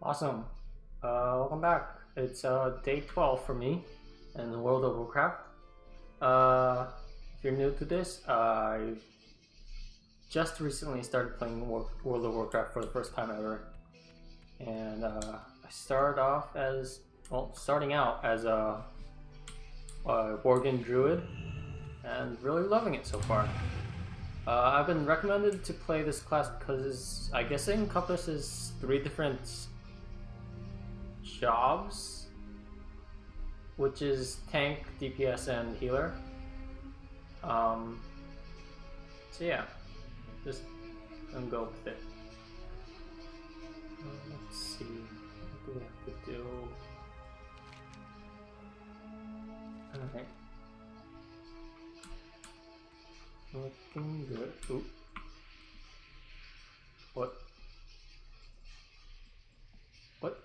Awesome. Welcome back. It's day 12 for me in the World of Warcraft. If you're new to this, I just recently started playing World of Warcraft for the first time ever. And I started off as, starting out as a Worgen Druid and really loving it so far. I've been recommended to play this class because I guess it encompasses 3 different jobs, which is tank, DPS, and healer. So yeah, just go with it. Let's see, what do we have to do? Alright. Looking good. Oop. What? What?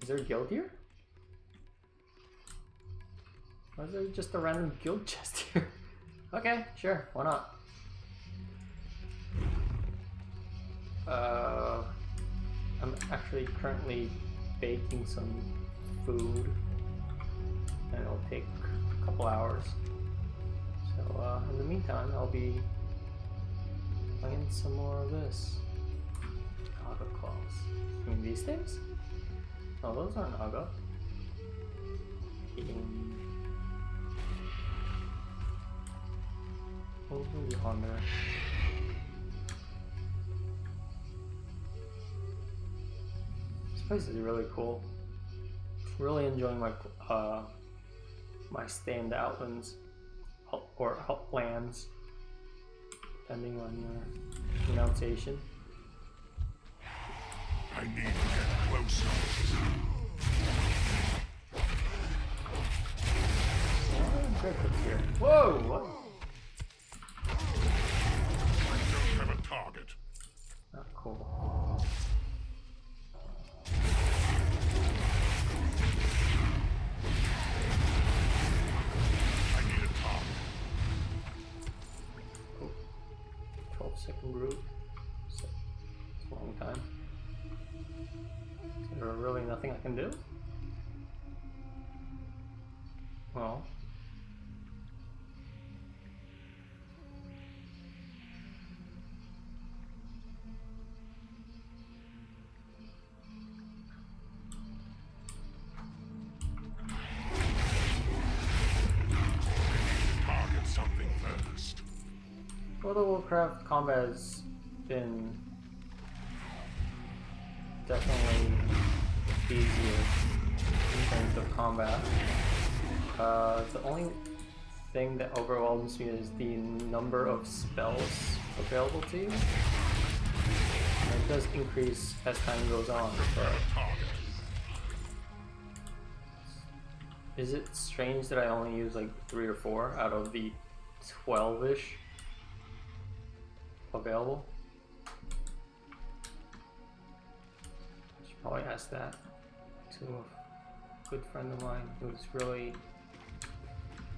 Is there a guild here? Or is there just a random guild chest here? Okay, sure, why not? I'm actually currently baking some food, and it'll take a couple hours. So in the meantime, I'll be playing some more of this. Naga claws. I mean, these things? No, those aren't Naga. Over yonder. This place is really cool. Really enjoying my my stay in the Outlands or Outlands, depending on your pronunciation. I need to get closer. Here. Whoa! What? I don't have a target. Not cool. I need a target. Oh. 12-second route. So, it's a long time. Is there really nothing I can do? Well. World of Warcraft combat has been definitely easier in terms of combat. The only thing that overwhelms me is the number of spells available to you. And it does increase as time goes on, but is it strange that I only use like 3 or 4 out of the 12-ish available? I should probably ask that to a good friend of mine who's really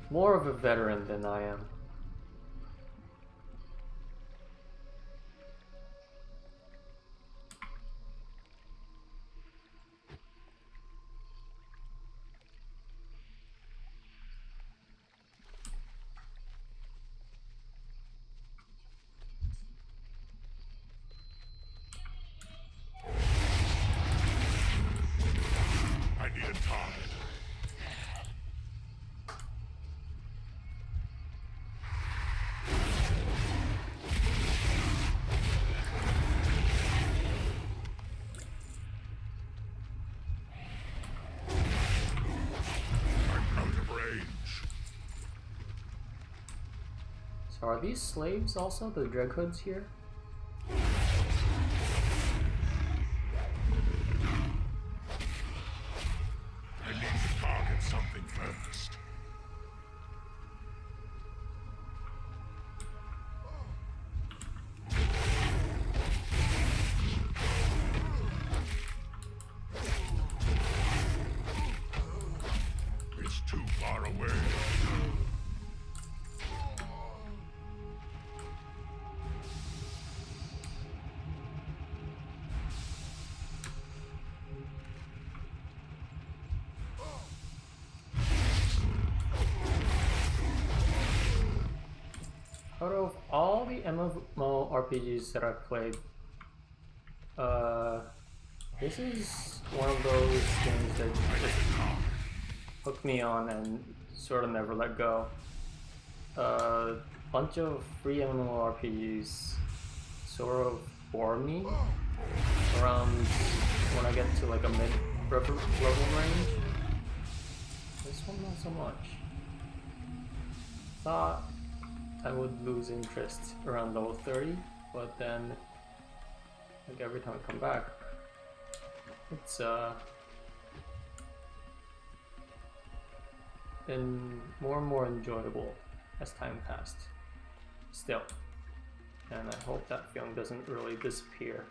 more of a veteran than I am. So are these slaves also, the Dreghoods here? I need to target something first. It's too far away. Out of all the MMORPGs that I've played, this is one of those games that just hooked me on and sort of never let go. A bunch of free MMORPGs sort of bore me around when I get to like a mid-level range. This one not so much. Thought I would lose interest around level 30, but then like every time I come back, it's been more and more enjoyable as time passed still, and I hope that feeling doesn't really disappear.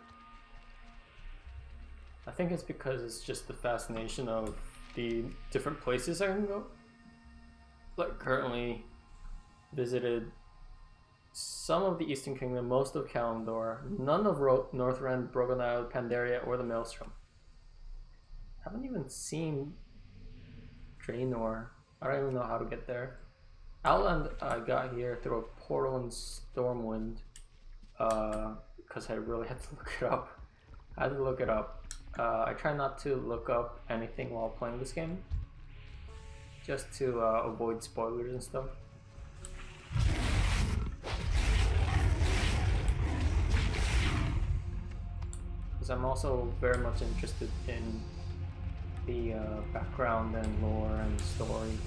I think it's because it's just the fascination of the different places I can go. Like currently visited some of the Eastern Kingdom, most of Kalimdor, none of Northrend, Broken Isle, Pandaria, or the Maelstrom. Haven't even seen Draenor. I don't even know how to get there. Outland I got here through a portal in Stormwind, because I really had to look it up. I had to look it up. I try not to look up anything while playing this game, just to avoid spoilers and stuff. Because I'm also very much interested in the background and lore and story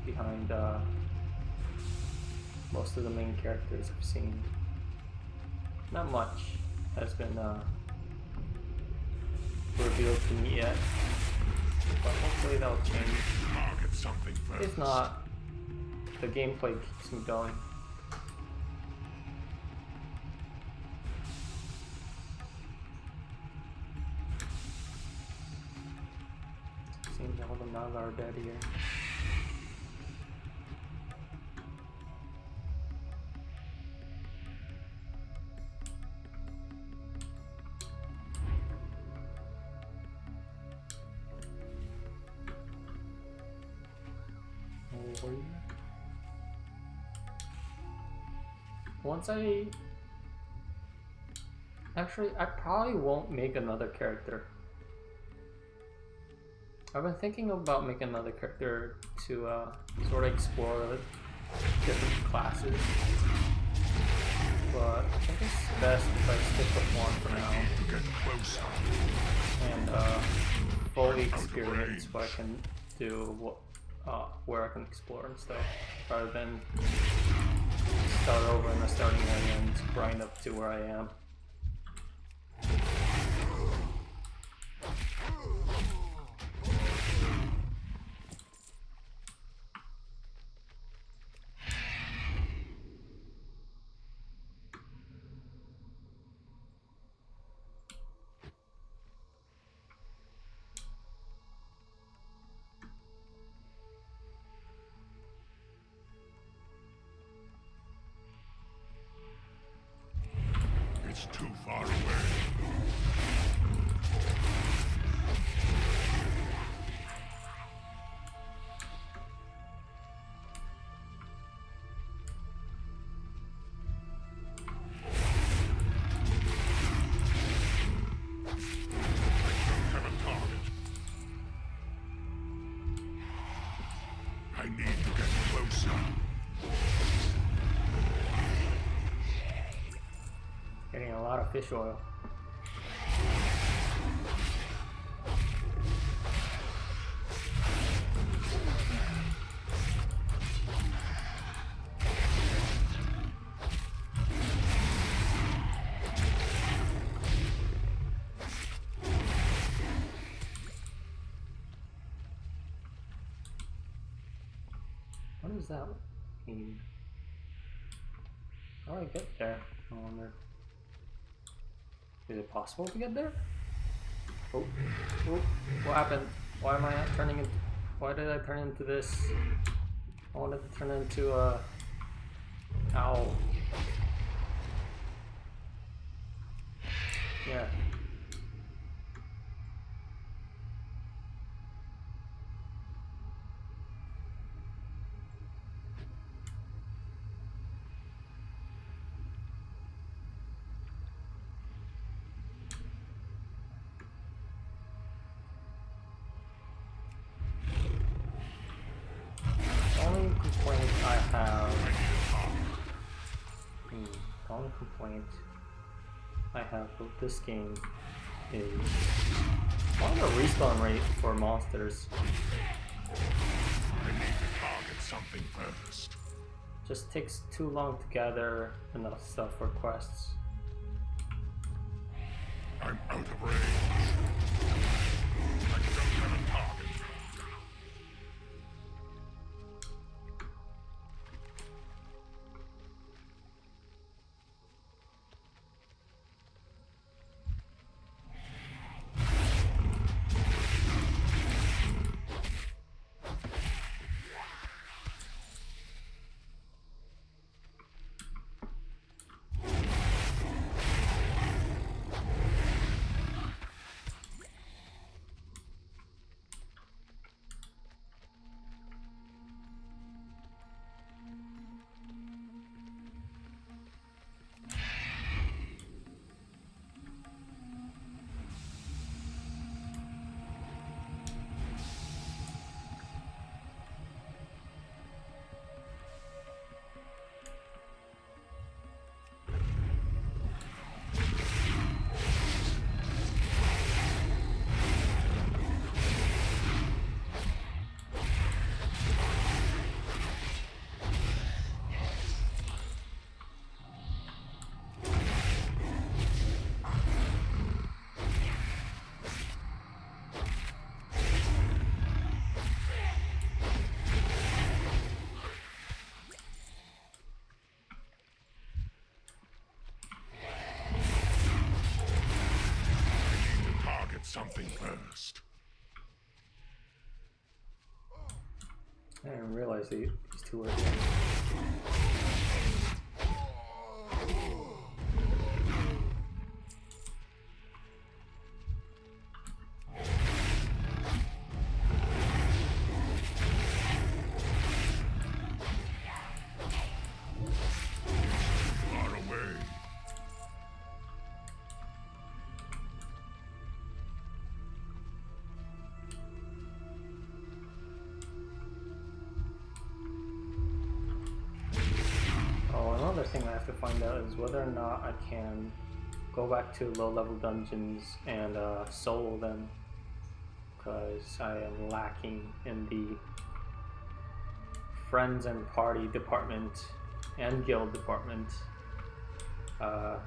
behind most of the main characters I've seen. Not much has been revealed to me yet, but hopefully that'll change. If not, the gameplay keeps me going. Seems all the Naga are dead here. Once I probably won't make another character. I've been thinking about making another character to sort of explore different classes, but I think it's best if I stick with one for now and fully experience what I can do, where I can explore and stuff, rather than start over in the starting area and grind up to where I am. It's too far away. I need to get closer. Getting a lot of fish oil. What does that mean? How do I get there? I wonder. Is it possible to get there? Oh, oh, what happened? Why am I not turning into... Why did I turn into this? I wanted to turn into a... Owl. Yeah. have the only complaint I have with this game is on the respawn rate for monsters. I need to target something first. Just takes too long to gather enough stuff for quests. I'm out of range. I don't have a target. Something first. I didn't realize these two were here. Far away. Another thing I have to find out is whether or not I can go back to low-level dungeons and solo them, because I am lacking in the friends and party department and guild department. I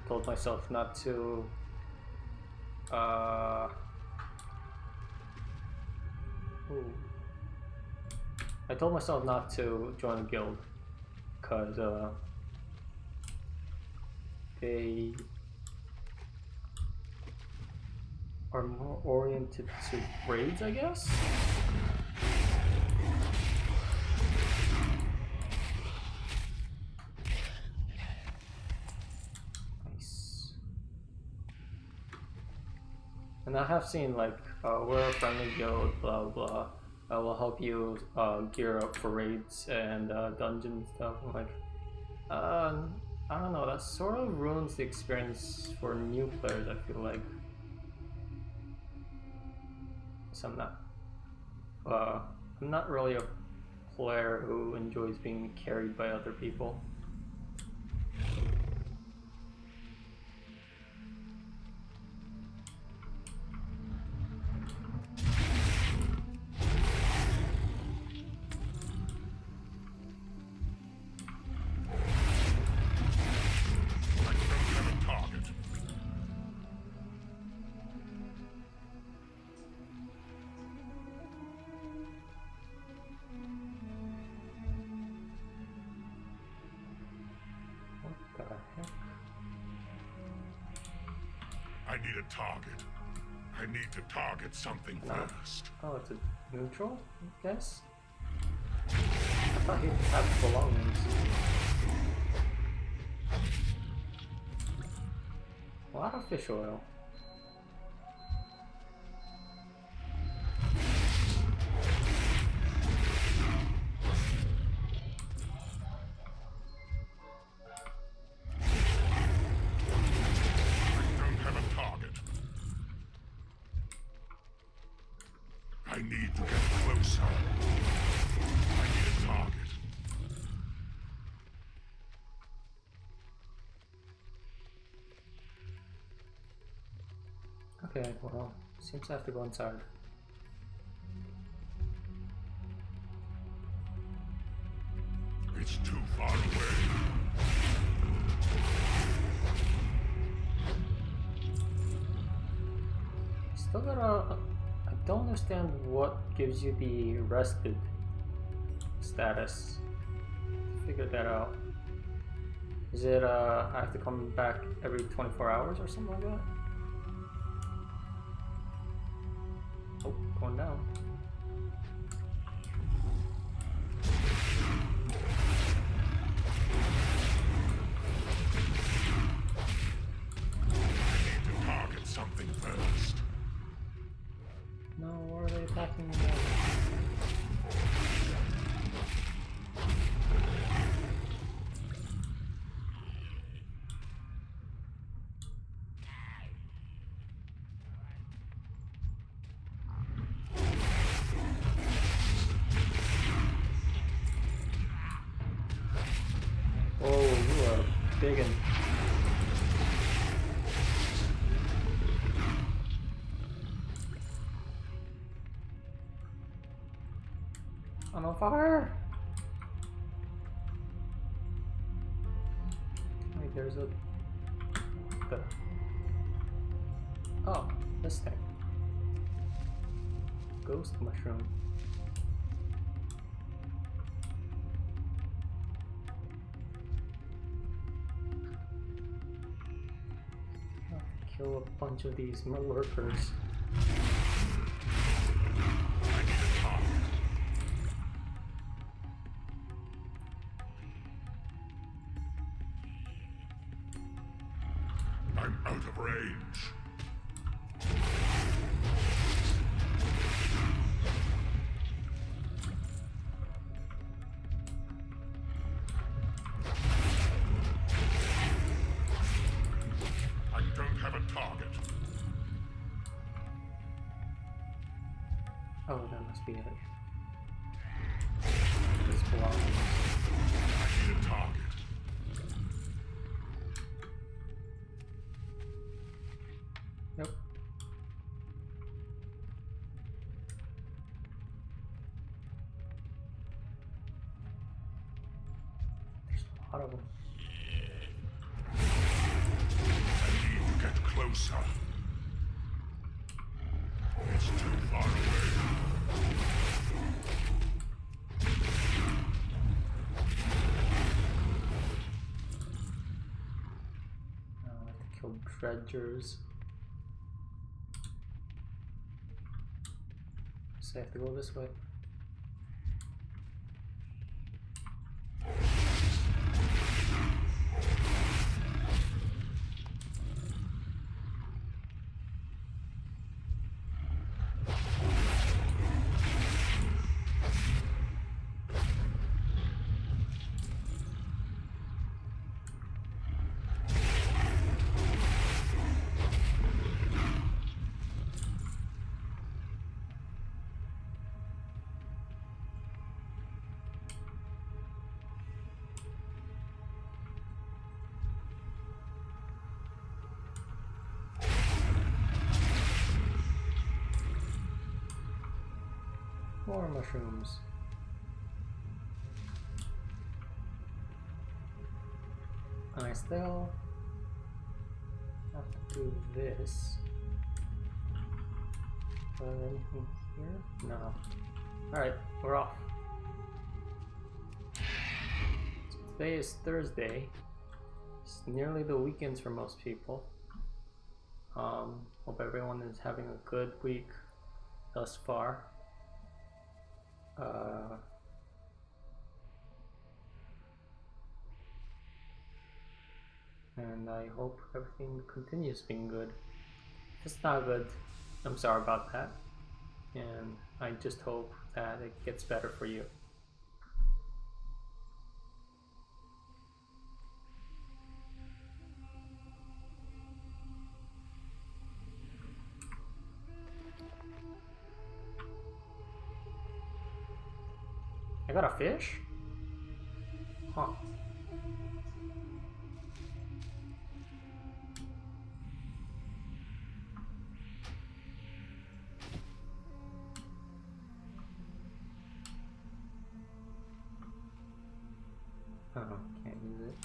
told myself not to I told myself not to join a guild because they are more oriented to raids, I guess? Nice. And I have seen like, we're a friendly guild, blah blah. I will help you gear up for raids and dungeon stuff. I'm like, I don't know, that sort of ruins the experience for new players, I feel like. So I'm not really a player who enjoys being carried by other people. I need a target. I need to target something first. Oh, it's a neutral, I guess? I thought he'd have belongings. A lot of fish oil. I need to get closer. I need a target. Okay, well, seems I have to go inside. It's too far away. Still gotta... I don't understand what gives you the rested status. Figure that out. Is it, I have to come back every 24 hours or something like that? Oh, going down. Target something first. No, why are they attacking me now? Oh, you are big and... I'm on fire! Wait, there's a... The... Oh, this thing. Ghost mushroom. I'll have to kill a bunch of these lurkers. I need a target. I'm out of range. I don't have a target. Oh, that must be it. This belongs. I need a target. Nope. There's a lot of them. I need to get closer. It's too far away. Now I have to kill dredgers. So I have to go this way. More mushrooms. And I still have to do this. Anything here? No. Alright, we're off. So today is Thursday. It's nearly the weekends for most people. Hope everyone is having a good week thus far. And I hope everything continues being good. If it's not good, I'm sorry about that. And I just hope that it gets better for you. I got a fish? Huh. Oh, can't use it.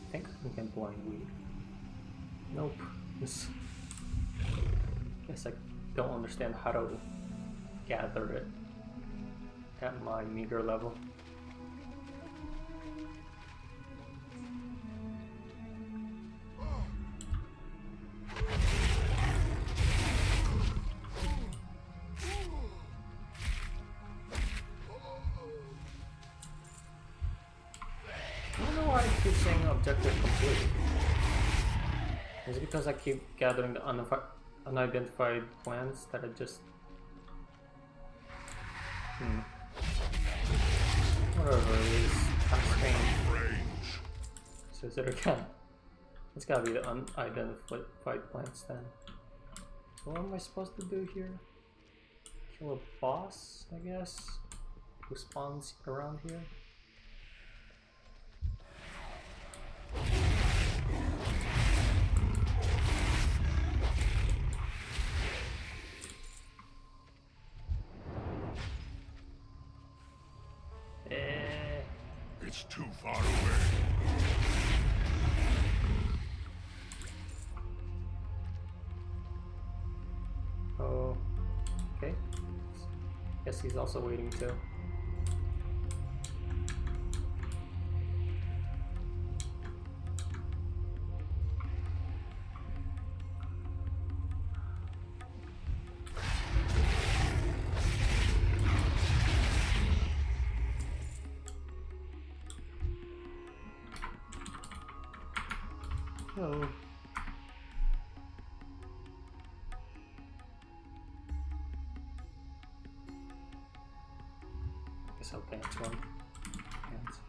I think I can blind weed. Nope. Guess I don't understand how to gather it at my meager level. I don't know why I keep saying objective complete. Is it because I keep gathering the unidentified plants that I just... Whatever it is, I'm strange. So is it again? It's gotta be the unidentified plants then. So what am I supposed to do here? Kill a boss, I guess? Who spawns around here? It's too far away. Oh, okay. Guess he's also waiting too. Oh. Guess I'll dance one. Dance.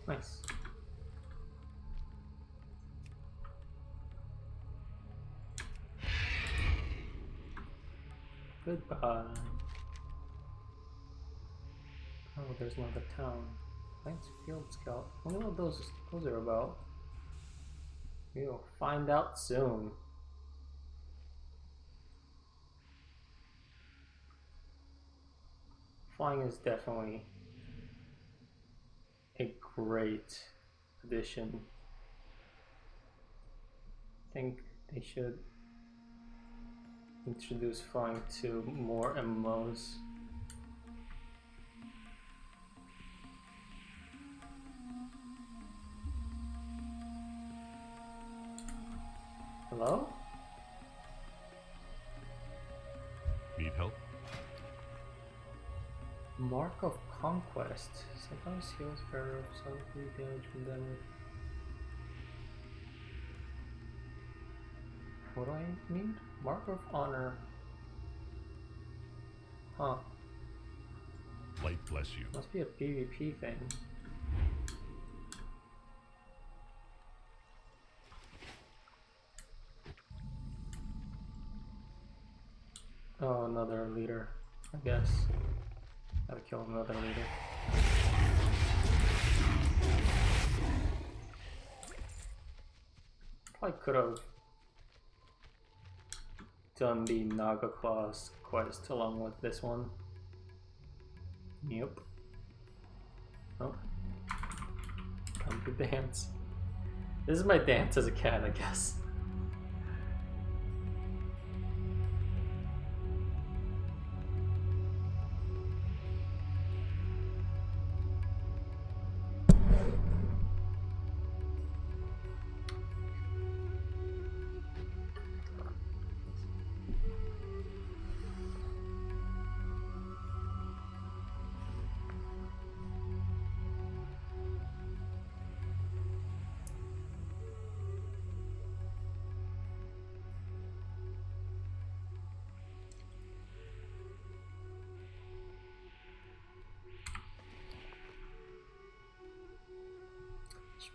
Nice. Goodbye. Oh, there's another town. Thanks, Field Scout. I wonder what those are about. We'll find out soon. Flying is definitely a great addition. I think they should introduce flying to more MMOs. Hello? Need help? Mark of Conquest. Sometimes heals bearer of some damage from damage. What do I need? Mark of Honor. Huh. Light bless you. Must be a PvP thing. Oh, another leader, I guess. Gotta kill another leader. Probably could have done the Naga Claws quest along with this one. Yep. Oh. Come to dance. This is my dance as a cat, I guess.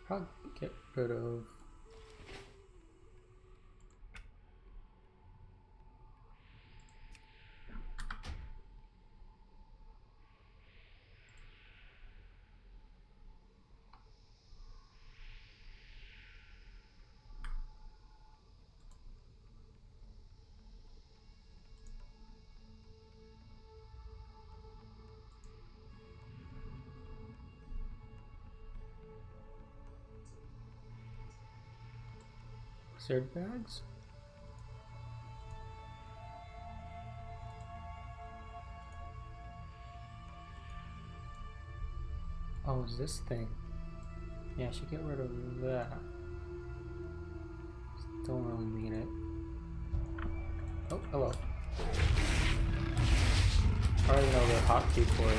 probably get rid of. Wizard bags? Oh, is this thing? Yeah, I should get rid of that. Don't really need it. Oh, hello. I already know the hotkey for it.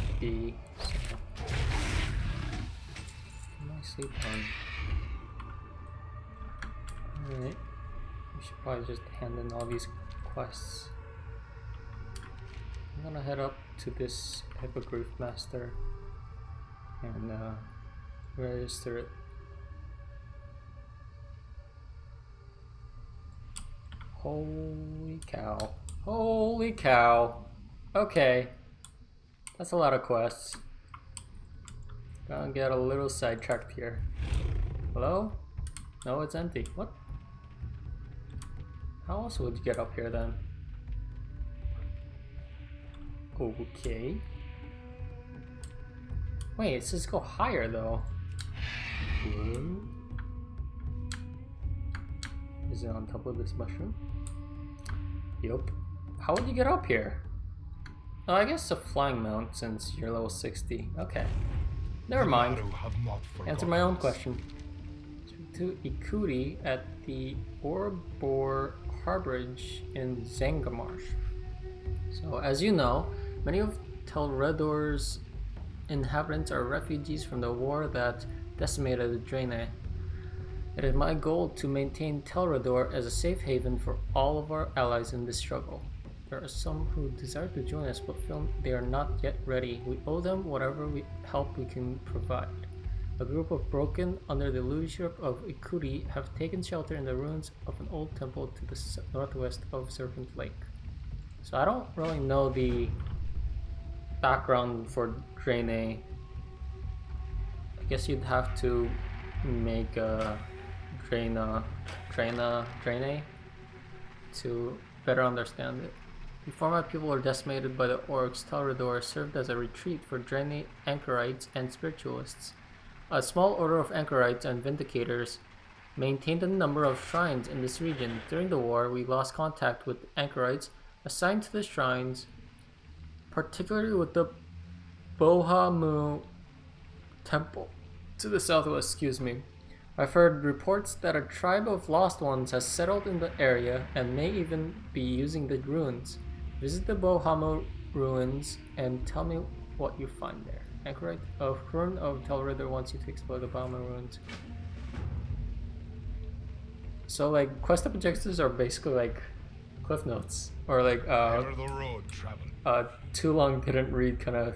It's B. So. What am I sleep on? Alright. We should probably just hand in all these quests. I'm gonna head up to this Hippogriff Master and register it. Holy cow. Holy cow. Okay. That's a lot of quests. Gonna get a little sidetracked here. Hello? No, it's empty. What? How else would you get up here then? Okay. Wait, it says go higher though. Whoa. Is it on top of this mushroom? Yup. How would you get up here? Oh, I guess a flying mount since you're level 60. Okay. Never mind. Answer my own question. Speak to Ikuti at the Orbor Harborage in Zangamarsh. So, as you know, many of Telredor's inhabitants are refugees from the war that decimated Draenei. It is my goal to maintain Telredor as a safe haven for all of our allies in this struggle. There are some who desire to join us but feel they are not yet ready. We owe them whatever help we can provide. A group of broken under the leadership of Ikuti have taken shelter in the ruins of an old temple to the northwest of Serpent Lake. So I don't really know the background for Draenei. I guess you'd have to make a Draenei to better understand it. Before my people were decimated by the orcs, Telredor served as a retreat for Draenei anchorites and spiritualists. A small order of anchorites and vindicators maintained a number of shrines in this region. During the war, we lost contact with anchorites assigned to the shrines, particularly with the Bohamu Temple to the southwest. I've heard reports that a tribe of lost ones has settled in the area and may even be using the ruins. Visit the Bohamu ruins and tell me what you find there. Anchorite of Hrun of Telredor wants you to explore the Bohamu ruins. So like quest objectives are basically like cliff notes or like Over the road, traveler. too long didn't read kind of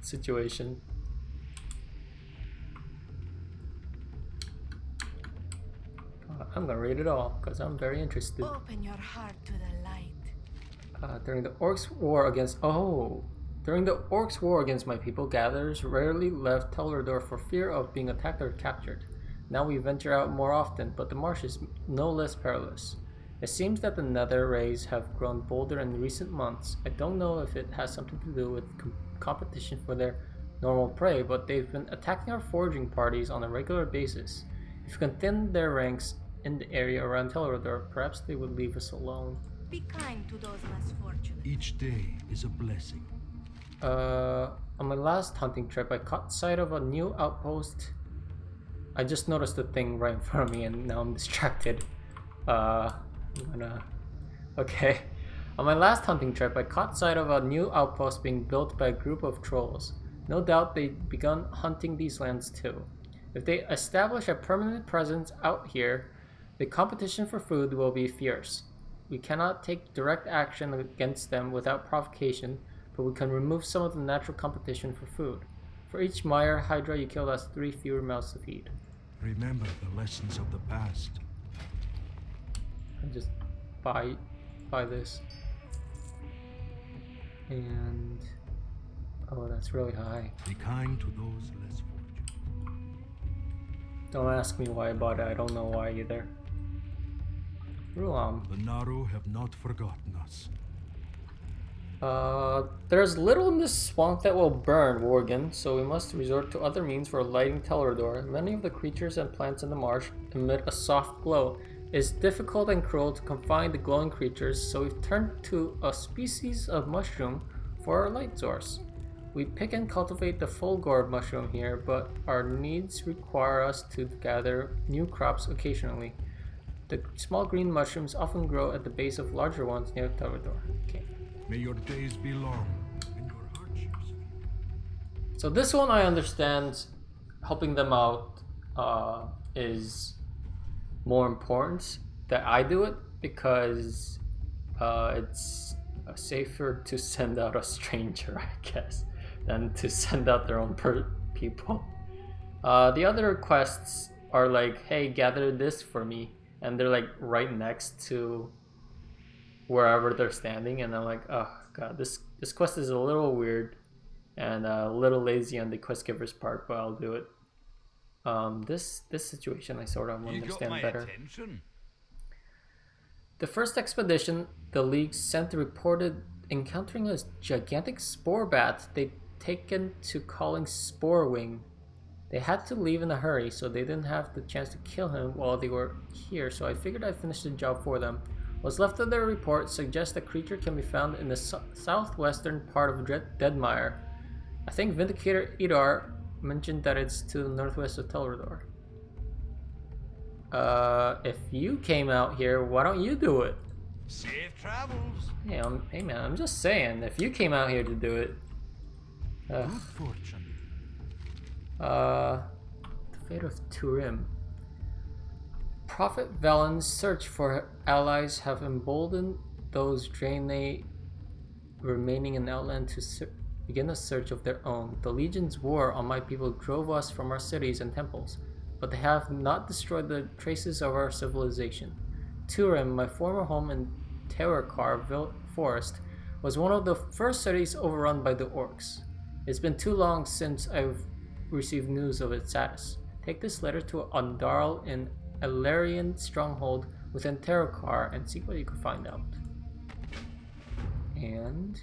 situation. I'm gonna read it all because I'm very interested. Open your heart to the light. During the orcs' war against my people, gatherers rarely left Telredor for fear of being attacked or captured. Now we venture out more often, but the marsh is no less perilous. It seems that the nether rays have grown bolder in recent months. I don't know if it has something to do with competition for their normal prey, but they've been attacking our foraging parties on a regular basis. If you can thin their ranks in the area around Telredor, perhaps they would leave us alone. Be kind to those less fortunate. Each day is a blessing. On my last hunting trip, I caught sight of a new outpost. I just noticed the thing right in front of me and now I'm distracted. Okay. On my last hunting trip, I caught sight of a new outpost being built by a group of trolls. No doubt they'd begun hunting these lands too. If they establish a permanent presence out here, the competition for food will be fierce. We cannot take direct action against them without provocation, but we can remove some of the natural competition for food. For each Mire Hydra you kill, that's 3 fewer mouths to feed. Remember the lessons of the past. I just buy this. And oh, that's really high. Be kind to those less fortunate. Don't ask me why I bought it. I don't know why either. Ruam. The Naru have not forgotten us. There's little in this swamp that will burn, Worgen, so we must resort to other means for lighting Teledor. Many of the creatures and plants in the marsh emit a soft glow. It's difficult and cruel to confine the glowing creatures, so we've turned to a species of mushroom for our light source. We pick and cultivate the full gourd mushroom here, but our needs require us to gather new crops occasionally. The small green mushrooms often grow at the base of larger ones near Teledor. Okay. May your days be long and your hardships. So this one I understand helping them out is more important that I do it because it's safer to send out a stranger, I guess, than to send out their own people. The other quests are like, hey, gather this for me, and they're like right next to wherever they're standing, and I'm like, oh god, this quest is a little weird and a little lazy on the quest giver's part, but I'll do it. This situation I sort of understand better. Attention. The first expedition the League sent reported encountering a gigantic spore bat they'd taken to calling Sporewing. They had to leave in a hurry, so they didn't have the chance to kill him while they were here, so I figured I'd finish the job for them. What's left of their report suggests the creature can be found in the southwestern part of Deadmire. I think Vindicator Idar mentioned that it's to the northwest of Teledor. If you came out here, why don't you do it? Safe travels. Hey man, I'm just saying, if you came out here to do it. Good fortune. The fate of Turim. Prophet Valen's search for allies have emboldened those Draenei remaining in Outland to begin a search of their own. The Legion's war on my people drove us from our cities and temples, but they have not destroyed the traces of our civilization. Turim, my former home in Terrakar Forest, was one of the first cities overrun by the orcs. It's been too long since I've received news of its status. Take this letter to Undarl in Alarian stronghold within Terrakar and see what you can find out. And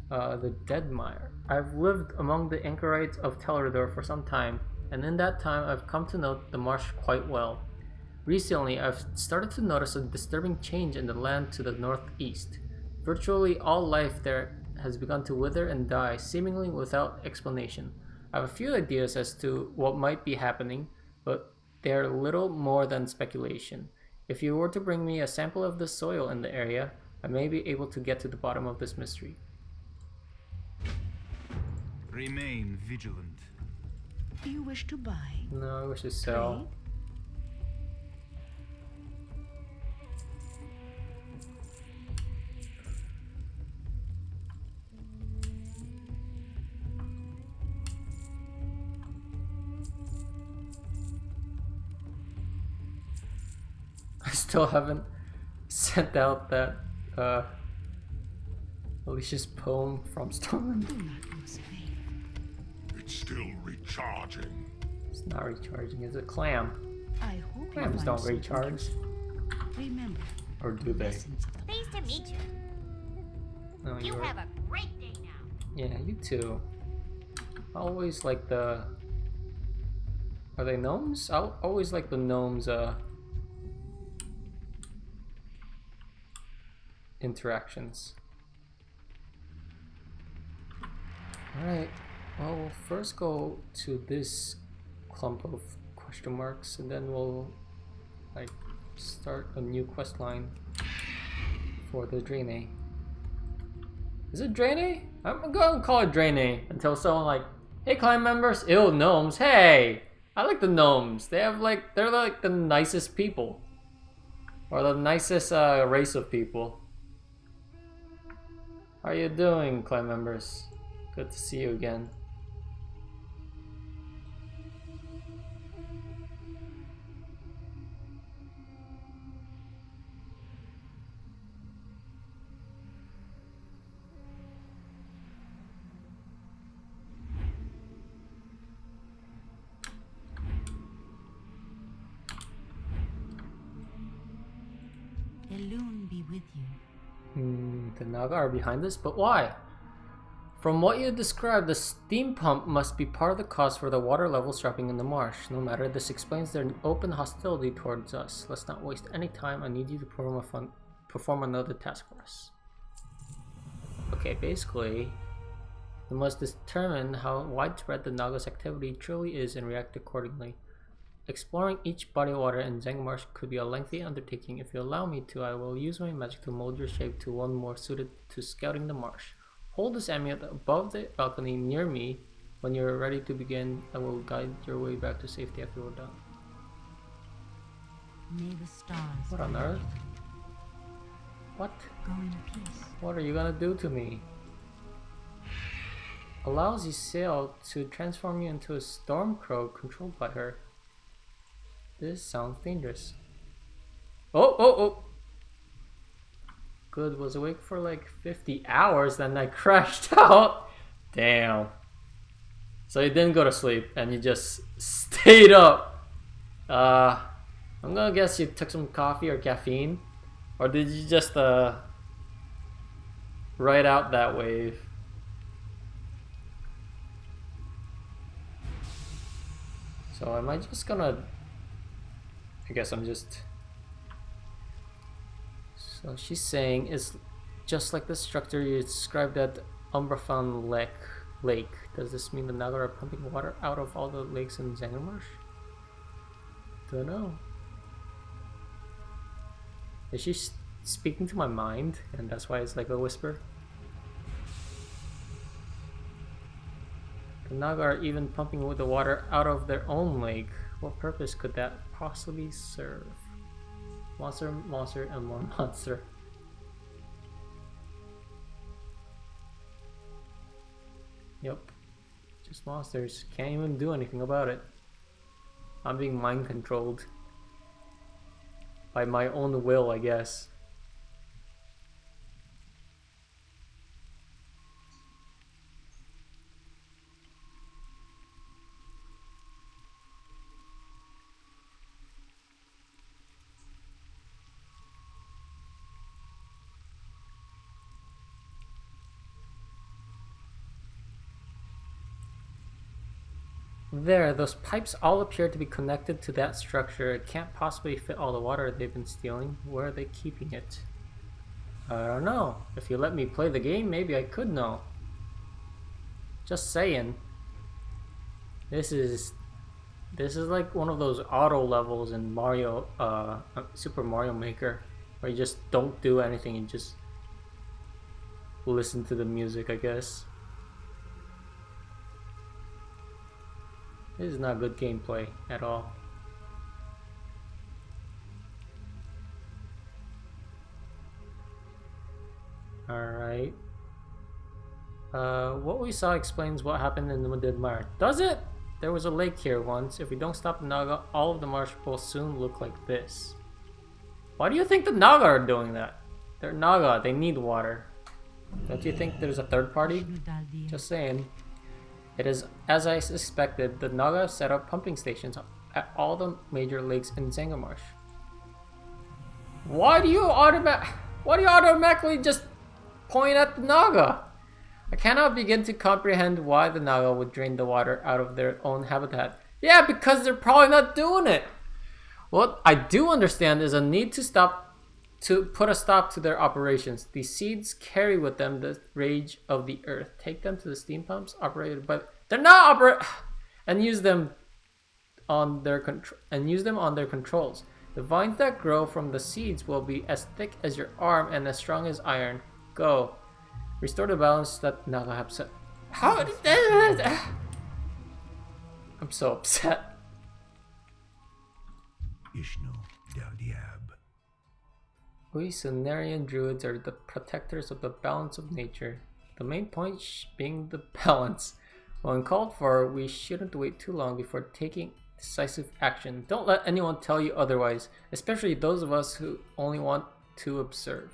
the Deadmire. I've lived among the anchorites of Teledor for some time, and in that time I've come to know the marsh quite well. Recently, I've started to notice a disturbing change in the land to the northeast. Virtually all life there has begun to wither and die, seemingly without explanation. I have a few ideas as to what might be happening, but they are little more than speculation. If you were to bring me a sample of the soil in the area, I may be able to get to the bottom of this mystery. Remain vigilant. Do you wish to buy? No, I wish to sell. I still haven't sent out that Alicia's poem from Stormwind. Do not lose faith. It's still recharging. It's not recharging, is it? Clam. I hope Clams you don't find recharge. Remember, Or do they? lessons of the Pleased to meet you. No, You you're... have a great day now. Yeah, you too. I always like the... Are they gnomes? I always like the gnomes, interactions. Alright, well, we'll first go to this clump of question marks, and then we'll, like, start a new quest line for the Draenei. Is it Draenei? I'm gonna call it Draenei until someone like, hey clan members, ew, gnomes, hey! I like the gnomes. They have like, they're like the nicest people. Or the nicest race of people. How are you doing, clan members? Good to see you again. Elune be with you. The Naga are behind this, but why? From what you described, the steam pump must be part of the cause for the water levels dropping in the marsh. No matter, this explains their open hostility towards us. Let's not waste any time. I need you to perform another task for us. Okay, basically, we must determine how widespread the Naga's activity truly is and react accordingly. Exploring each body of water in Zangarmarsh could be a lengthy undertaking. If you allow me to, I will use my magic to mold your shape to one more suited to scouting the marsh. Hold this amulet above the balcony near me. When you're ready to begin, I will guide your way back to safety after we're done. May the stars What on guide earth? you. What? Go in peace. What are you gonna do to me? Allows you sail to transform you into a storm crow controlled by her. This sounds dangerous. Oh! Good, was awake for like 50 hours, then I crashed out. Damn. So you didn't go to sleep and you just stayed up. I'm gonna guess you took some coffee or caffeine. Or did you just ride out that wave? So am I just gonna... I guess I'm just... So she's saying it's just like the structure you described at Umbrafan Lake. Does this mean the Naga are pumping water out of all the lakes in Zangarmarsh? Don't know. Is she speaking to my mind and that's why it's like a whisper? The Naga are even pumping the water out of their own lake. What purpose could that possibly serve? Monster, and more monster. Yep. Just monsters. Can't even do anything about it. I'm being mind controlled. By my own will, I guess. There, those pipes all appear to be connected to that structure. It can't possibly fit all the water they've been stealing. Where are they keeping it? I don't know. If you let me play the game, maybe I could know. Just saying. This is like one of those auto levels in Mario, Super Mario Maker, where you just don't do anything, you just listen to the music, I guess. This is not good gameplay at all. Alright. What we saw explains what happened in the Dead Mire. Does it? There was a lake here once. If we don't stop the Naga, all of the marsh will soon look like this. Why do you think the Naga are doing that? They're Naga, they need water. Don't you think there's a third party? Just saying. It is as I suspected. The Naga have set up pumping stations at all the major lakes in Zangarmarsh. Why do you automatically just point at the Naga? I cannot begin to comprehend why the Naga would drain the water out of their own habitat. Yeah, because they're probably not doing it. What I do understand is a need to put a stop to their operations. These seeds carry with them the rage of the earth. Take them to the steam pumps operated by they're not and use them on their controls. The vines that grow from the seeds will be as thick as your arm and as strong as iron. Go. Restore the balance that Naga have set. How did that? I'm so upset. Ishnu Del Diab. We Cenarian druids are the protectors of the balance of nature. The main point being the balance. When called for, we shouldn't wait too long before taking decisive action. Don't let anyone tell you otherwise, especially those of us who only want to observe.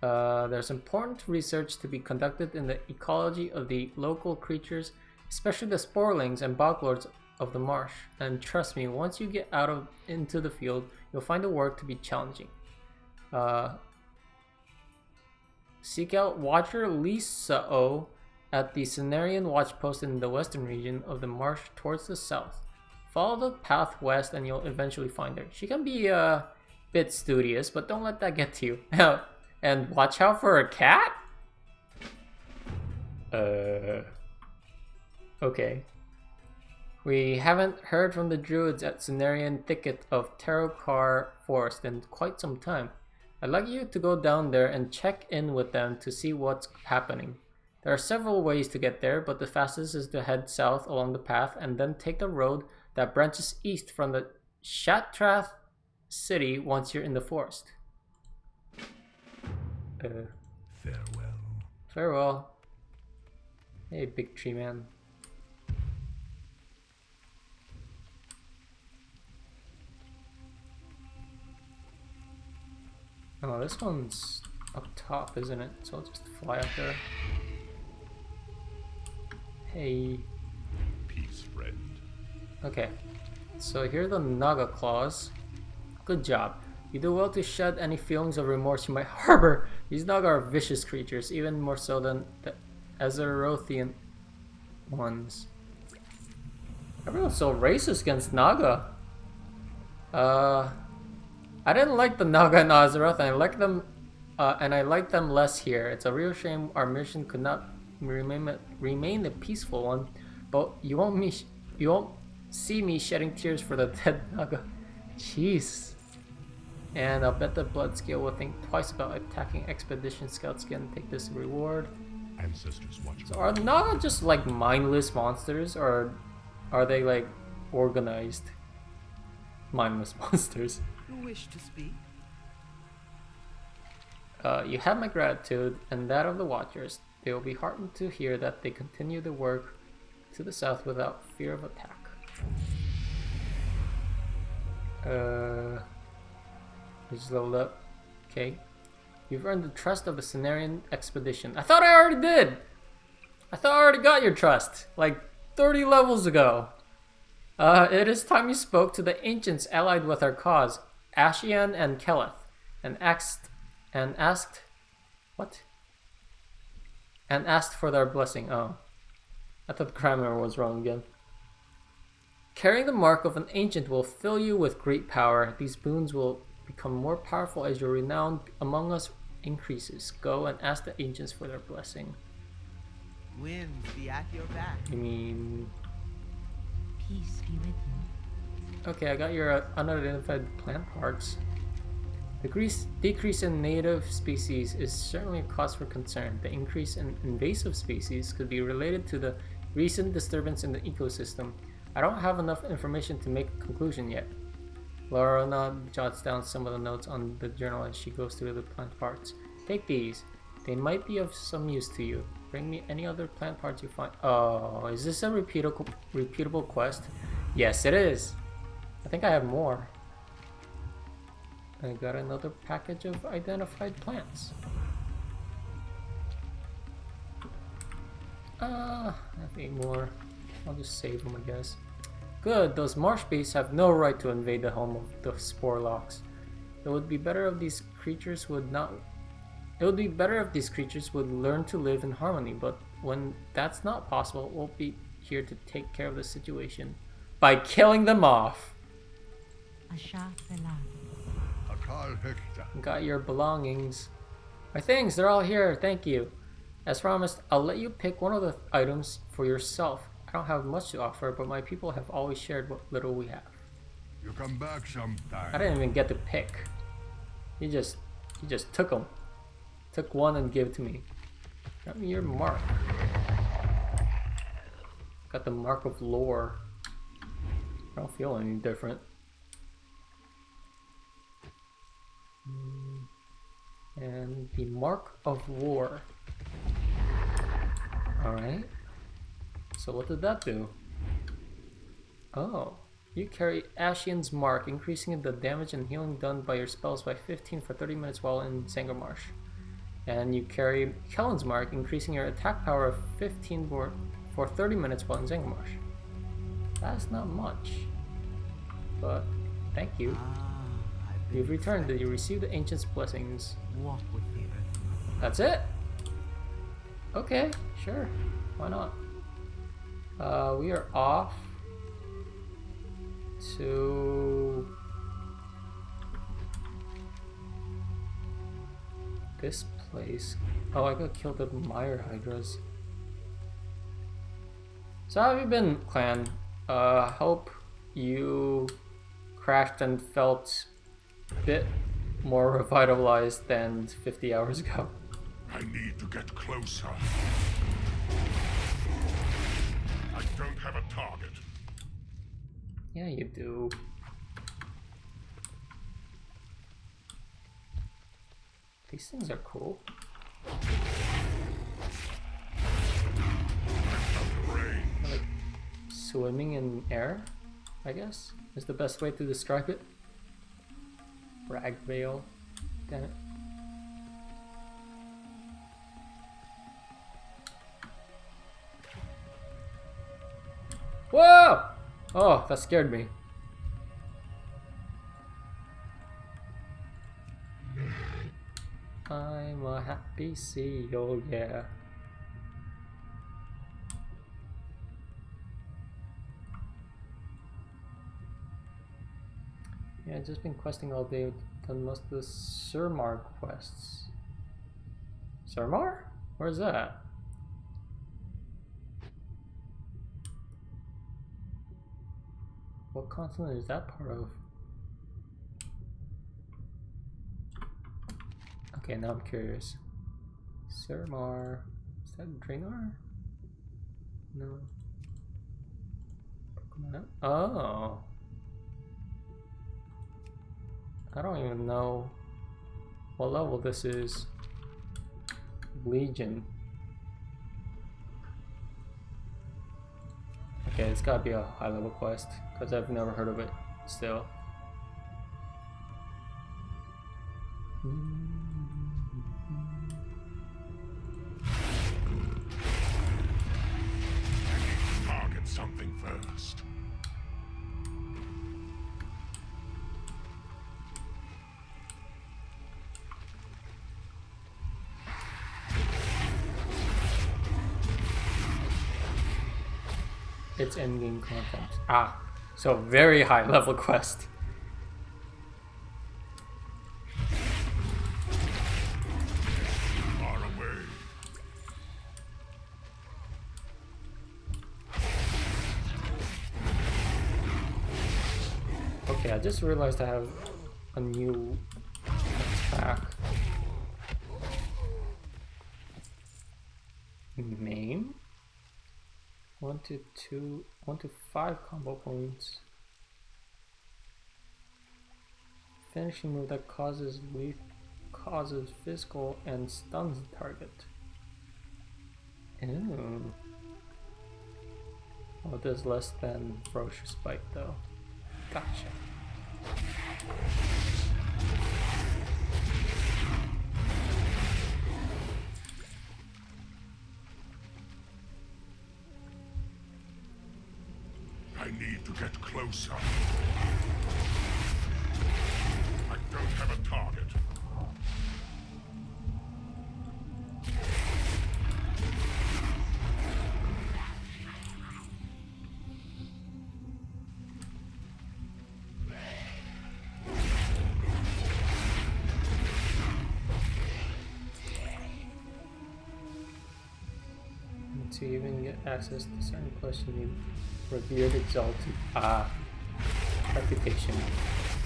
There's important research to be conducted in the ecology of the local creatures, especially the sporelings and boglords of the marsh. And trust me, once you get into the field, you'll find the work to be challenging. Seek out Watcher Lisao at the Cenarian Watch Post in the western region of the marsh towards the south. Follow the path west and you'll eventually find her. She can be a bit studious, but don't let that get to you. And watch out for a cat? Okay. We haven't heard from the druids at Cenarian Thicket of Terokar Forest in quite some time. I'd like you to go down there and check in with them to see what's happening. There are several ways to get there, but the fastest is to head south along the path and then take the road that branches east from the Shatrath city once you're in the forest. Farewell. Farewell. Hey, big tree man. Oh, this one's up top, isn't it? So I'll just fly up there. Hey. Peace, friend. Okay. So here are the Naga claws. Good job. You do well to shed any feelings of remorse you might harbor. These Naga are vicious creatures, even more so than the Azerothian ones. Everyone's so racist against Naga. I didn't like the Naga and Azeroth, and I like them, and I like them less here. It's a real shame our mission could not remain a peaceful one, but you won't see me shedding tears for the dead Naga. Jeez. And I'll bet the blood scale will think twice about attacking expedition scouts again and take this reward. Ancestors watch. So are Naga just like mindless monsters, or are they like organized mindless monsters? You wish to speak? You have my gratitude and that of the Watchers. They will be heartened to hear that they continue the work to the south without fear of attack. Just leveled up. Okay. You've earned the trust of the Cenarian expedition. I thought I already did! I thought I already got your trust, like 30 levels ago. It is time you spoke to the ancients allied with our cause, Ashian and Keleth, and asked for their blessing. Oh, I thought the grammar was wrong again. Carrying the mark of an ancient will fill you with great power. These boons will become more powerful as your renown among us increases. Go and ask the ancients for their blessing. Winds be at your back. You mean... Peace be with you. Okay, I got your unidentified plant parts. The decrease in native species is certainly a cause for concern. The increase in invasive species could be related to the recent disturbance in the ecosystem. I don't have enough information to make a conclusion yet. Lorna jots down some of the notes on the journal as she goes through the plant parts. Take these. They might be of some use to you. Bring me any other plant parts you find. Oh, is this a repeatable quest? Yes, it is. I think I have more. I got another package of identified plants. Nothing more. I'll just save them, I guess. Good, those marsh beasts have no right to invade the home of the Sporelocks. It would be better if these creatures would learn to live in harmony, but when that's not possible, we'll be here to take care of the situation by killing them off. Asha Felan. Akal Hekta. Got your belongings. My things, they're all here, thank you. As promised, I'll let you pick one of the items for yourself. I don't have much to offer, but my people have always shared what little we have. You come back sometime. I didn't even get to pick. He just took them. Took one and gave it to me. Got me your mark. Got the mark of lore. I don't feel any different. And the mark of war. Alright. So what did that do? Oh. You carry Ashian's mark, increasing the damage and healing done by your spells by 15 for 30 minutes while in Sangarmarsh. And you carry Kellen's mark, increasing your attack power of 15 for 30 minutes while in Sangarmarsh. That's not much. But, thank you. I've You've returned. You received the ancient's blessings. Walk with me, Earth. That's it? Okay, sure. Why not? We are off to this place. Oh, I got killed at Mire Hydras. So how have you been, clan? Hope you crashed and felt a bit more revitalized than 50 hours ago. I need to get closer. I don't have a target. Yeah, you do. These things are cool. Like swimming in air, I guess, is the best way to describe it. Rag veil. Damn it. Whoa! Oh, that scared me. I'm a happy CEO, yeah. Yeah, I've just been questing all day. Done most of the Surmar quests. Surmar? Where's that? What continent is that part of? Okay, now I'm curious. Surmar. Is that Draenor? No. Pokemon. Oh. I don't even know what level this is. Legion. Okay, it's gotta be a high level quest, because I've never heard of it still. Target something first. It's endgame content. Ah, so very high level quest. Far away. Okay, I just realized I have a new attack. Main? 1 to 5 combo points. Finishing move that causes physical and stuns the target. Ew. Oh, it does less than Ferocious Bite though. Gotcha. I need to get closer. I don't have a target. To even get access to certain quests, you need revered exalted reputation.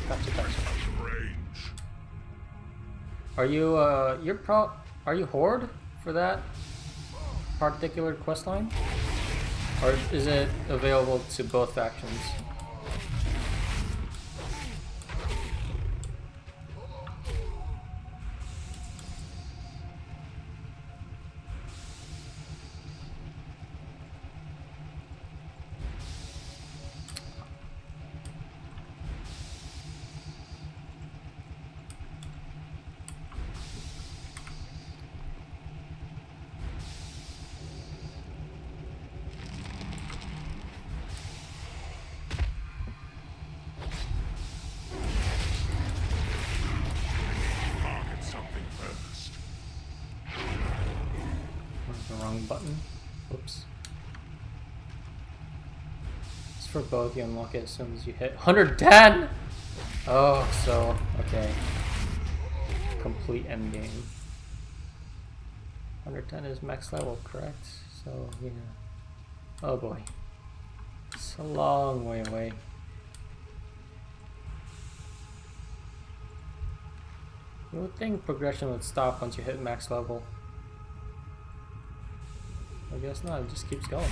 Gotcha. Range. Are you are you Horde for that particular quest line? Or is it available to both factions? The wrong button. Oops. It's for both. You unlock it as soon as you hit 110! Oh, so, okay. Complete endgame. 110 is max level, correct? So, yeah. Oh boy. It's a long way away. You would think progression would stop once you hit max level. I guess not, it just keeps going.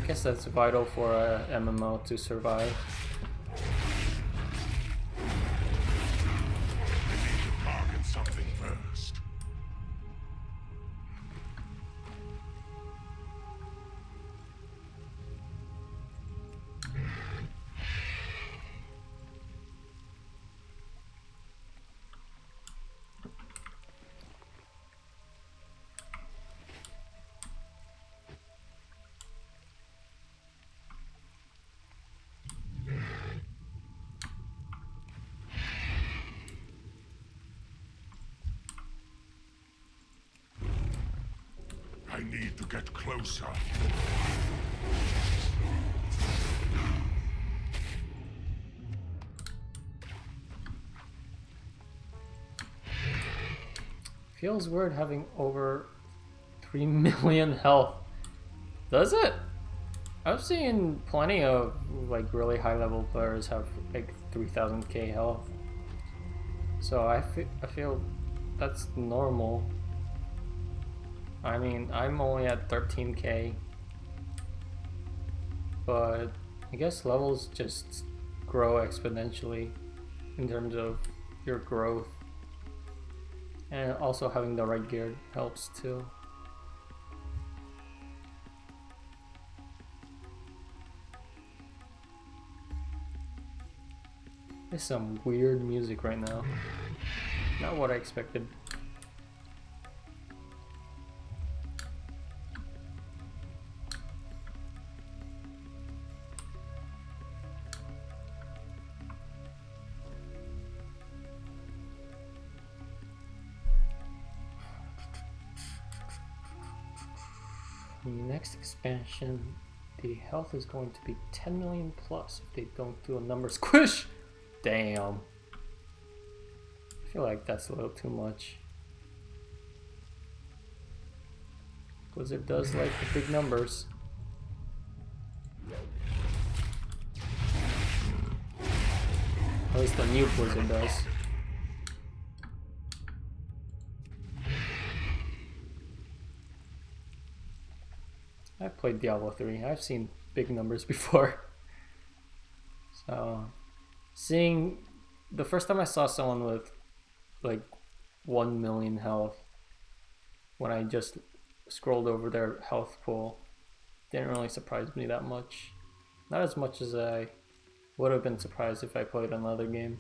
I guess that's vital for a MMO to survive. Target something first. I need to get closer. Feels weird having over 3 million health. Does it? I've seen plenty of like really high level players have like 3000k health. So I feel that's normal. I mean, I'm only at 13k. But I guess levels just grow exponentially in terms of your growth. And also having the right gear helps too. There's some weird music right now. Not what I expected. The next expansion, the health is going to be 10 million plus if they don't do a number squish. Damn. I feel like that's a little too much. Blizzard does like the big numbers. At least the new Blizzard does. I've played Diablo 3. I've seen big numbers before. So, seeing the first time I saw someone with like 1 million health, when I just scrolled over their health pool, didn't really surprise me that much. Not as much as I would have been surprised if I played another game.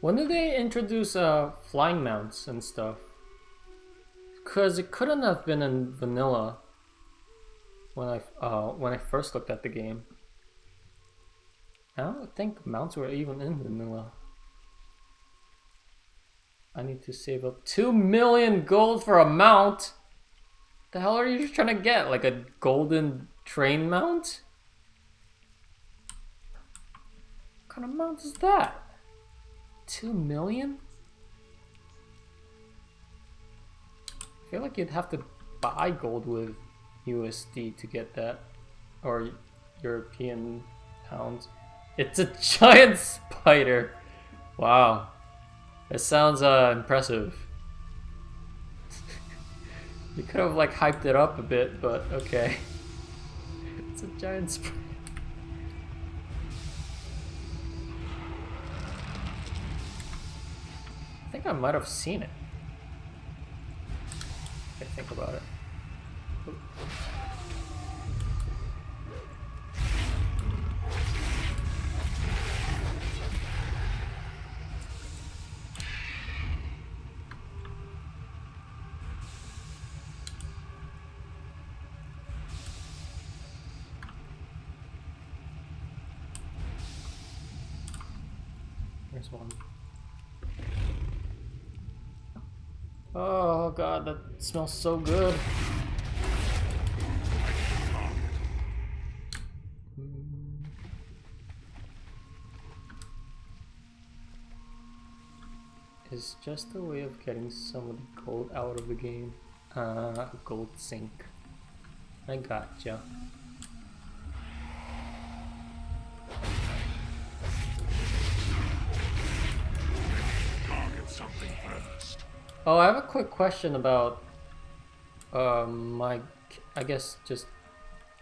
When did they introduce flying mounts and stuff? Because it couldn't have been in vanilla when I first looked at the game. I don't think mounts were even in vanilla. I need to save up 2 million gold for a mount. The hell are you trying to get? Like a golden train mount? What kind of mount is that? 2 million? I feel like you'd have to buy gold with USD to get that, or European pounds. It's a giant spider. Wow, that sounds impressive. You could have like hyped it up a bit, but okay. It's a giant spray. I think I might have seen it. If I think about it. Oop. There's one. Oh god, that smells so good. It's just a way of getting some of the gold out of the game. Gold sink. I gotcha. Target something first. Oh, I have a quick question about my, I guess, just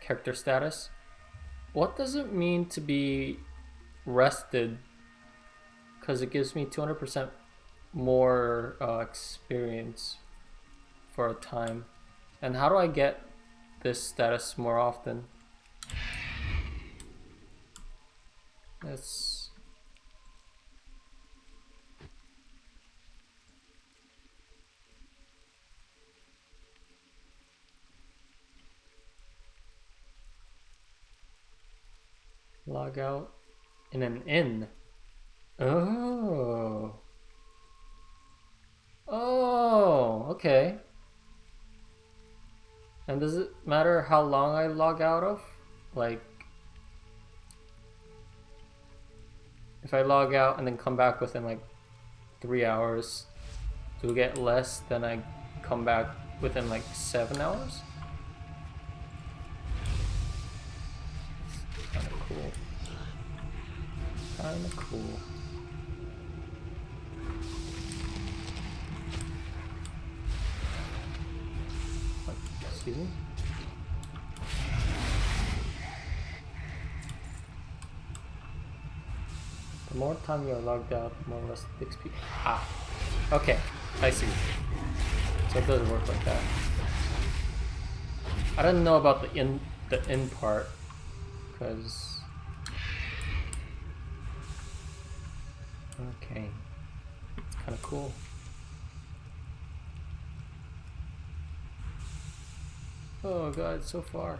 character status. What does it mean to be rested? Because it gives me 200% more experience for a time. And how do I get this status more often? Let's... log out in an inn. Oh. Oh, okay. And does it matter how long I log out of? Like, if I log out and then come back within like 3 hours, do we get less than I come back within like 7 hours? Kinda cool. Kinda cool. Excuse me? The more time you're logged out, the more or less XP. Ah, okay, I see. So it doesn't work like that. I didn't know about the in part, because okay, it's kind of cool. Oh god, so far.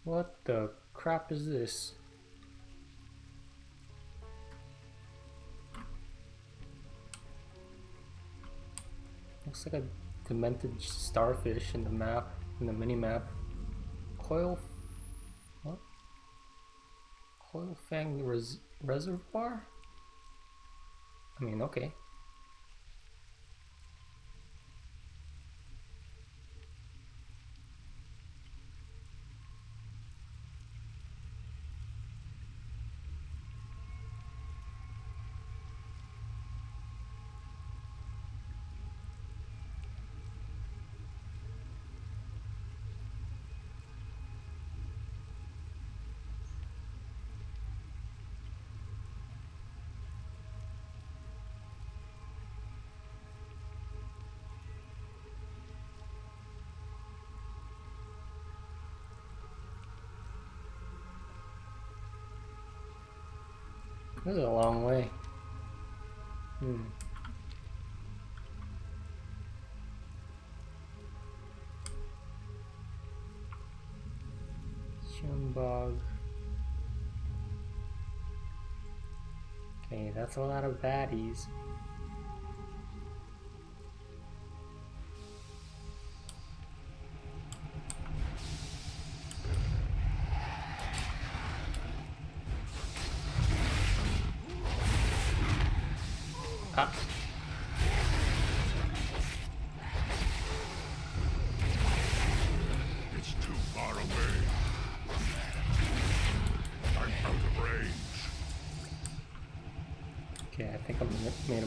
What the crap is this? Looks like a demented starfish in the map. In the mini-map. Coil... what? Coil Fang Reservoir? I mean, okay. This is a long way. Shumbog. Okay, that's a lot of baddies. Ah.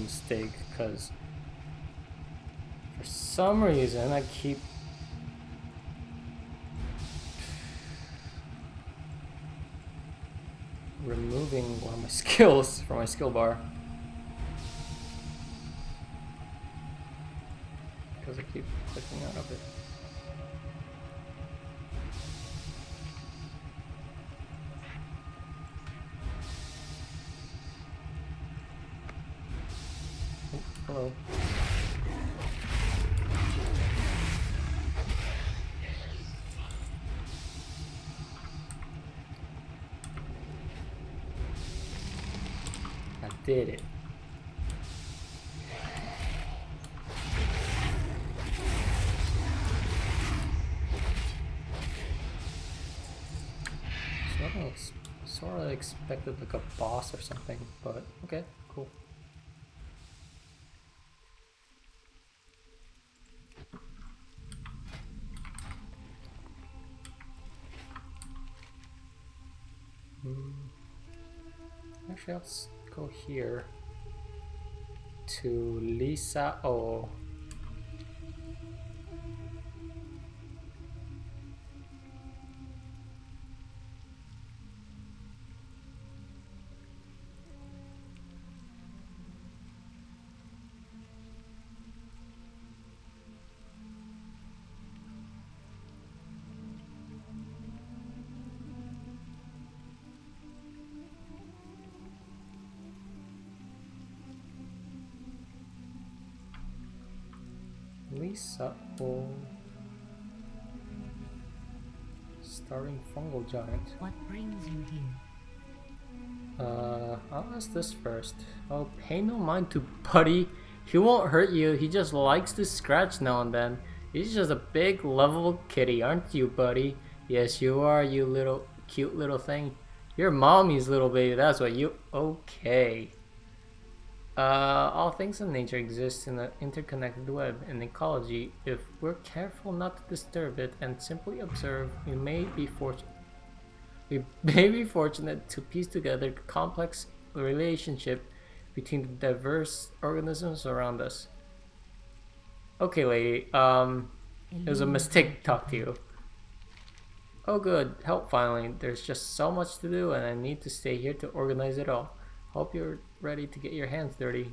mistake, because for some reason I keep removing one of my skills from my skill bar. Because I keep clicking out of it. Oh, hello. I did it. Sort of expected like a boss or something, but okay, cool. Actually, let's go here to Lisa O. Lisa O. Starring fungal giant. What brings you here? I'll ask this first. Oh, pay no mind to Buddy. He won't hurt you. He just likes to scratch now and then. He's just a big, lovable kitty, aren't you, Buddy? Yes, you are, you little, cute little thing. You're mommy's little baby, that's what you... Okay. All things in nature exist in an interconnected web. In ecology, if we're careful not to disturb it and simply observe, we may be fortunate to piece together a complex relationship between the diverse organisms around us. Okay, lady, it was a mistake to talk to you. Oh good, help finally. There's just so much to do and I need to stay here to organize it all. Hope you're ready to get your hands dirty.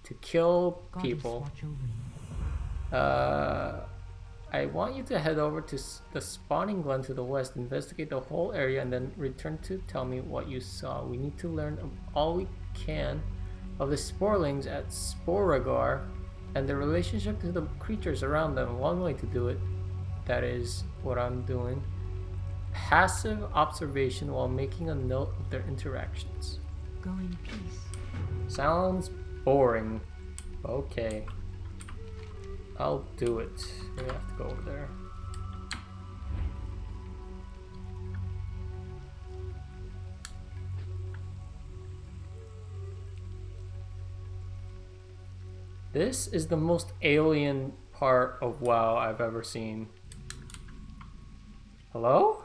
To kill people. I want you to head over to the spawning glen to the west, investigate the whole area, and then return to tell me what you saw. We need to learn all we can of the sporelings at Sporagar and the relationship to the creatures around them. One way to do it, that is what I'm doing. Passive observation while making a note of their interactions. Go in peace. Sounds boring. Okay. I'll do it. We have to go over there. This is the most alien part of WoW I've ever seen. Hello?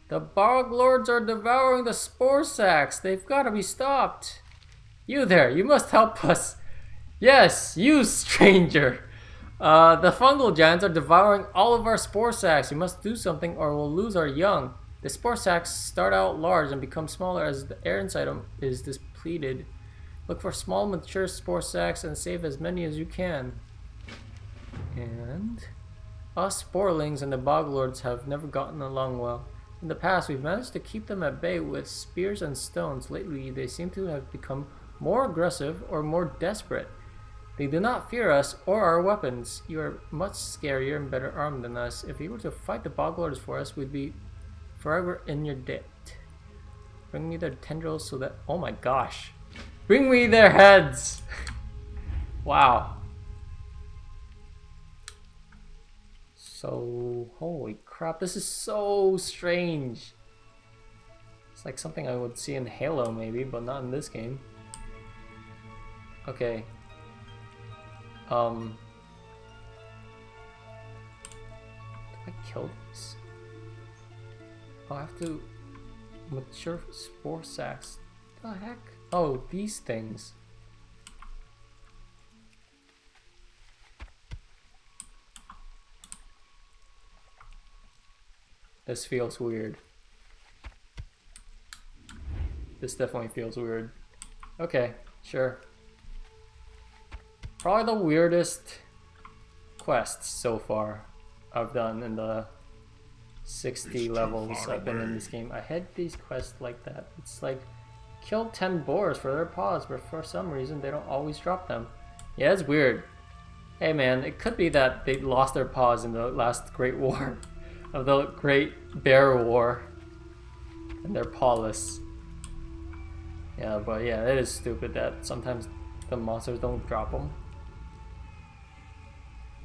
The Bog Lords are devouring the spore sacks. They've got to be stopped. You there, you must help us. Yes, you stranger. The fungal giants are devouring all of our spore sacks. You must do something or we'll lose our young. The spore sacks start out large and become smaller as the air inside them is depleted. Look for small mature spore sacks and save as many as you can. And us sporelings and the Bog Lords have never gotten along well. In the past, we've managed to keep them at bay with spears and stones. Lately, they seem to have become more aggressive or more desperate. They do not fear us or our weapons. You are much scarier and better armed than us. If you were to fight the Bog Lords for us, we'd be forever in your debt. Bring me their tendrils so that... Oh my gosh. Bring me their heads! Wow. So, holy crap, this is so strange. It's like something I would see in Halo maybe, but not in this game. Okay. Do I kill these? Oh, I have to mature spore sacks. The heck? Oh, these things. This feels weird. This definitely feels weird. Okay, sure. Probably the weirdest quests so far I've done in the 60 It's too levels far I've been in away. this game. I had these quests like that. It's like, kill 10 boars for their paws, but for some reason they don't always drop them. Yeah, it's weird. Hey man, it could be that they lost their paws in the last Great War. Of the Great Bear War. And they're pawless. Yeah, but yeah, it is stupid that sometimes the monsters don't drop them.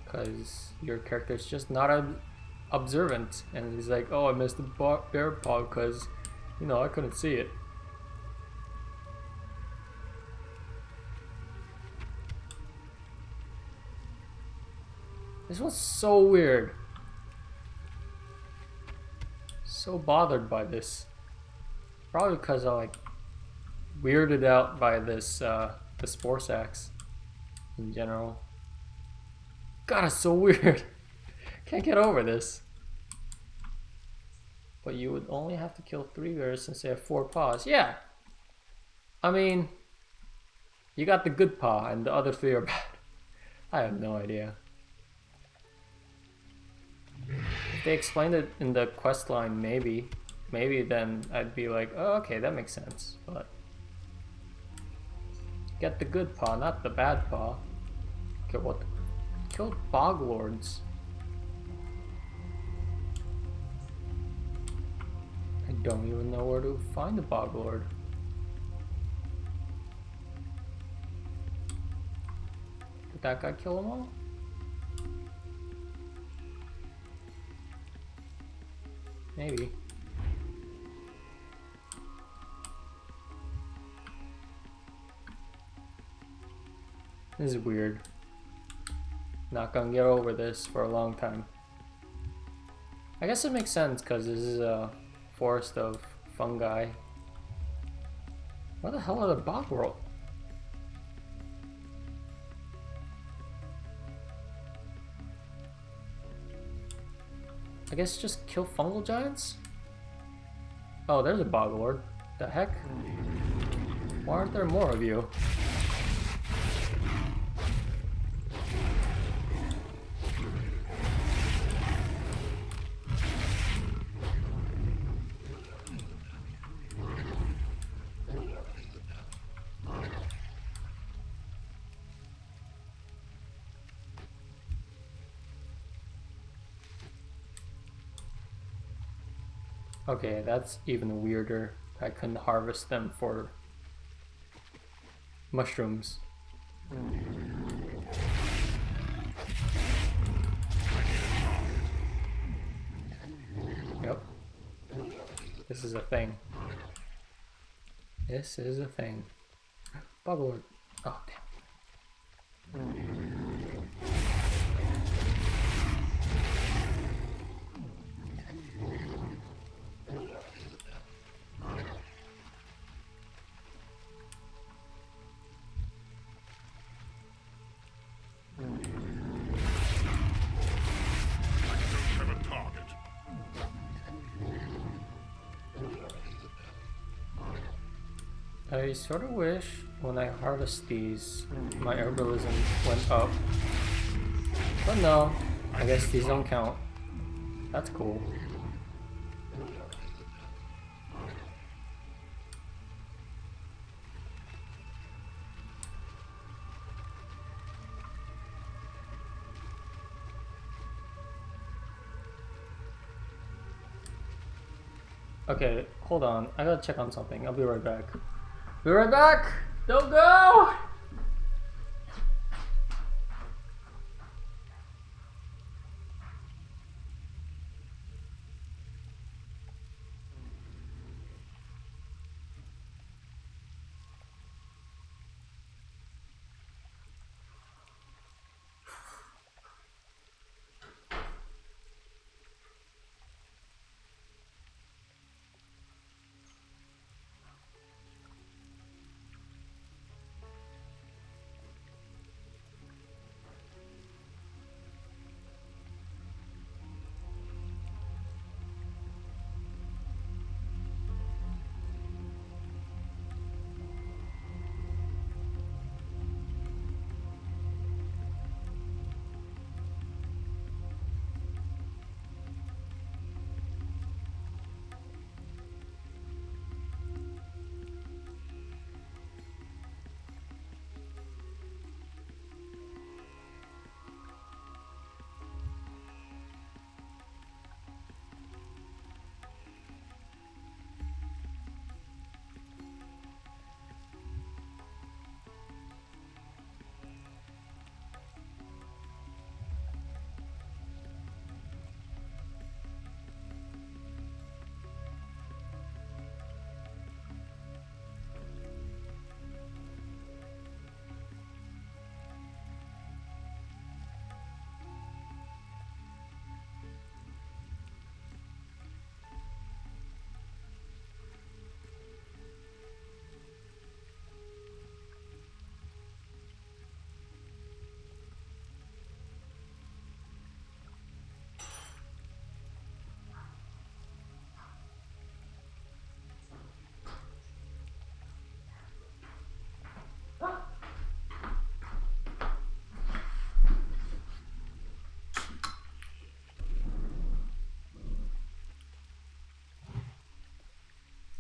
Because your character's just not observant. And he's like, oh, I missed the bear paw because, you know, I couldn't see it. This was so weird. So bothered by this. Probably because I like weirded out by this the spore sacks in general. God, it's so weird. Can't get over this. But you would only have to kill 3 bears since they have 4 paws. Yeah. I mean, you got the good paw and the other 3 are bad. I have no idea. If they explained it in the quest line, maybe then I'd be like, oh, okay, that makes sense. But get the good paw, not the bad paw. Okay, what? Killed bog lords. I don't even know where to find the bog lord. Did that guy kill them all? Maybe. This is weird. Not gonna get over this for a long time. I guess it makes sense because this is a forest of fungi. Where the hell are the bog world? I guess just kill fungal giants? Oh, there's a bog lord. The heck? Why aren't there more of you? Okay, that's even weirder. I couldn't harvest them for mushrooms. Yep. This is a thing. This is a thing. Bubble. Oh, damn. Have a target. I sort of wish when I harvest these, my herbalism went up. But no, I guess these don't count. That's cool. Okay, hold on. I gotta check on something. I'll be right back. Be right back! Don't go!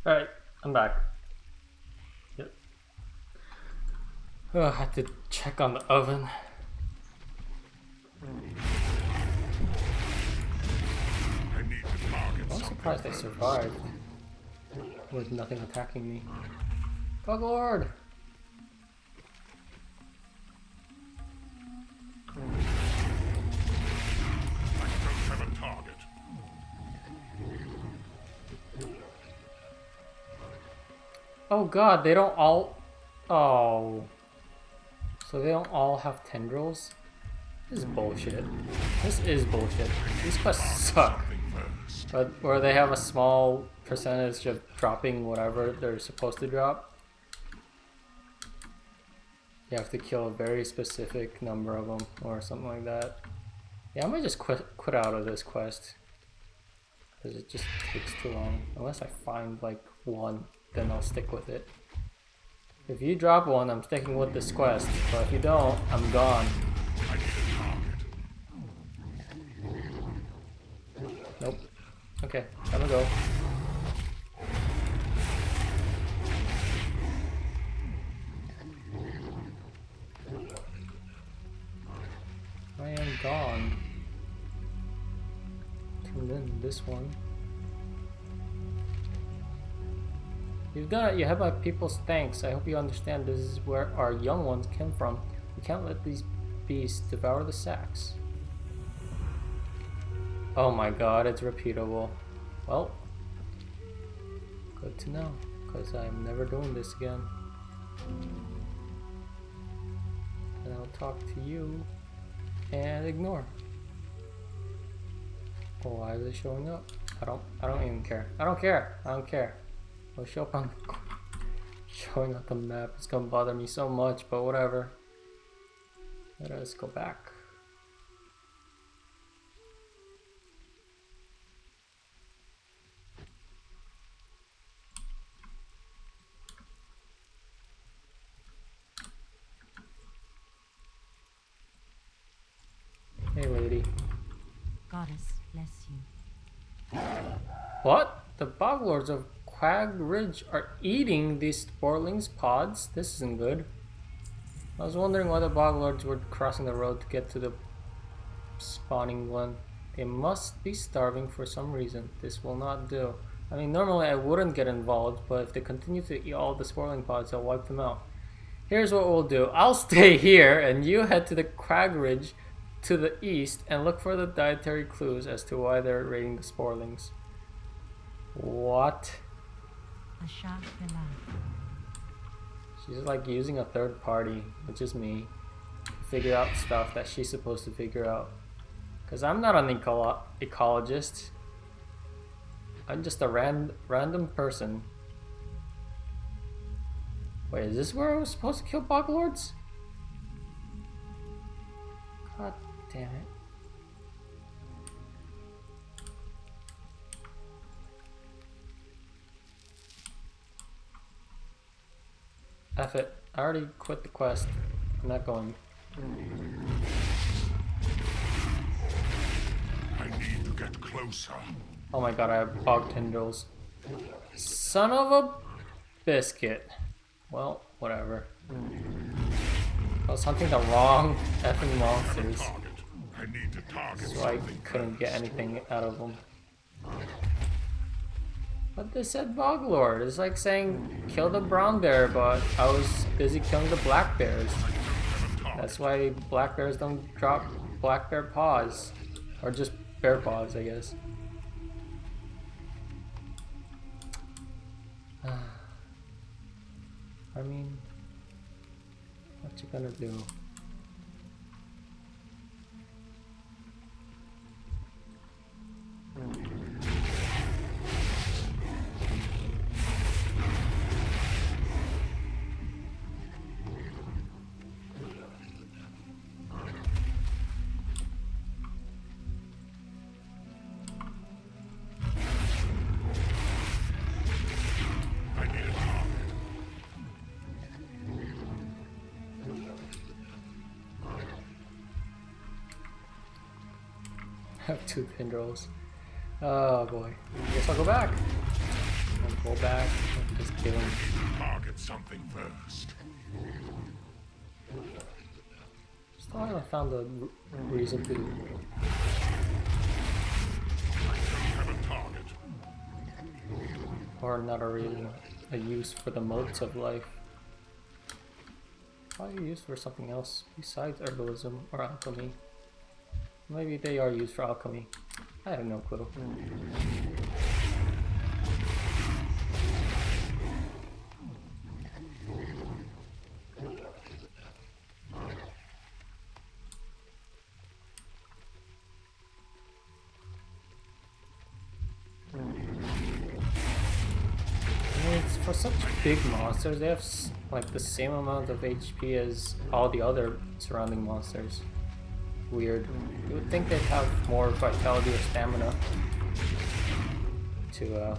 Alright, I'm back. Yep. Oh, I had to check on the oven. I need to target I'm something surprised I first. survived with nothing attacking me. Bug Lord! I don't have a target. Oh god, they don't all... Oh. So they don't all have tendrils? This is bullshit. This is bullshit. These quests suck. Something first. But where they have a small percentage of dropping whatever they're supposed to drop. You have to kill a very specific number of them or something like that. Yeah, I might just quit out of this quest. Because it just takes too long. Unless I find like one, then I'll stick with it. If you drop one, I'm sticking with this quest. But if you don't, I'm gone. I need a target. Nope. Okay, gotta go. I am gone. Turned in this one. You've done it. You have my people's thanks. I hope you understand this is where our young ones came from. We can't let these beasts devour the sacks. Oh my god, it's repeatable. Well, good to know, because I'm never doing this again. And I'll talk to you and ignore. Oh, why is it showing up? I don't even care. I don't care. It'll show up on showing up the map. It's gonna bother me so much, but whatever. Let us go back. Hey, lady. Goddess bless you. What? The boglords of Quag Ridge are eating these sporlings pods? This isn't good. I was wondering why the boglords were crossing the road to get to the spawning one. They must be starving for some reason. This will not do. I mean, normally I wouldn't get involved, but if they continue to eat all the sporling pods, I'll wipe them out. Here's what we'll do. I'll stay here, and you head to the Quag Ridge to the east and look for the dietary clues as to why they're raiding the sporlings. What? Asha Bela. She's like using a third party, which is me, to figure out stuff that she's supposed to figure out. Because I'm not an ecologist. I'm just a random person. Wait, is this where I was supposed to kill boglords? God damn it. F it. I already quit the quest. I'm not going. I need to get closer. Oh my god, I have bog tendrils. Son of a biscuit. Well, whatever. I was hunting the wrong effing monsters, Target. I need to target so I something couldn't get first. anything out of them. But they said boglord. It's like saying kill the brown bear, but I was busy killing the black bears. That's why black bears don't drop black bear paws. Or just bear paws, I guess. I mean, what you gonna do? I need a target. I have 2 tendrils. Oh boy. Guess I'll go back. go back and just kill him. Target something first. Still haven't found a reason to. Have a target. Or not a reason. A use for the modes of life. Probably used for something else besides herbalism or alchemy. Maybe they are used for alchemy. I have no clue. It's for such big monsters, they have like the same amount of HP as all the other surrounding monsters. Weird. You would think they'd have more vitality or stamina to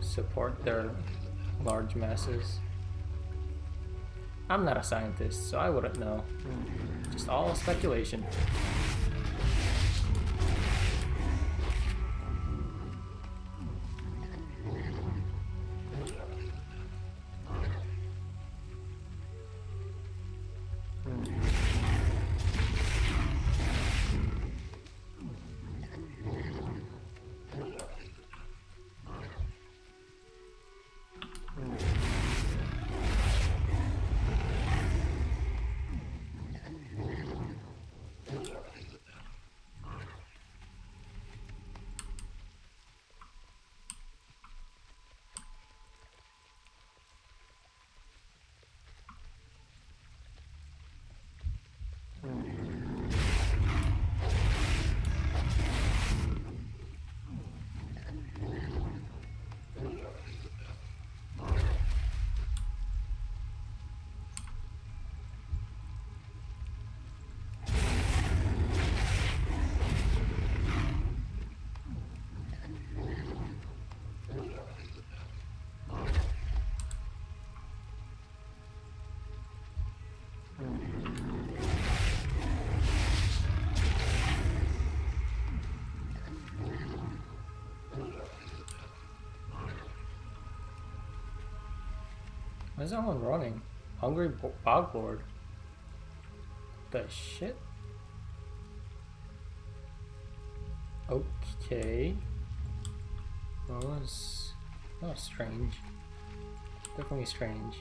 support their large masses. I'm not a scientist, so I wouldn't know. Just all speculation. Why is everyone running? Hungry bogboard. The shit? Okay. Well, that was strange. Definitely strange.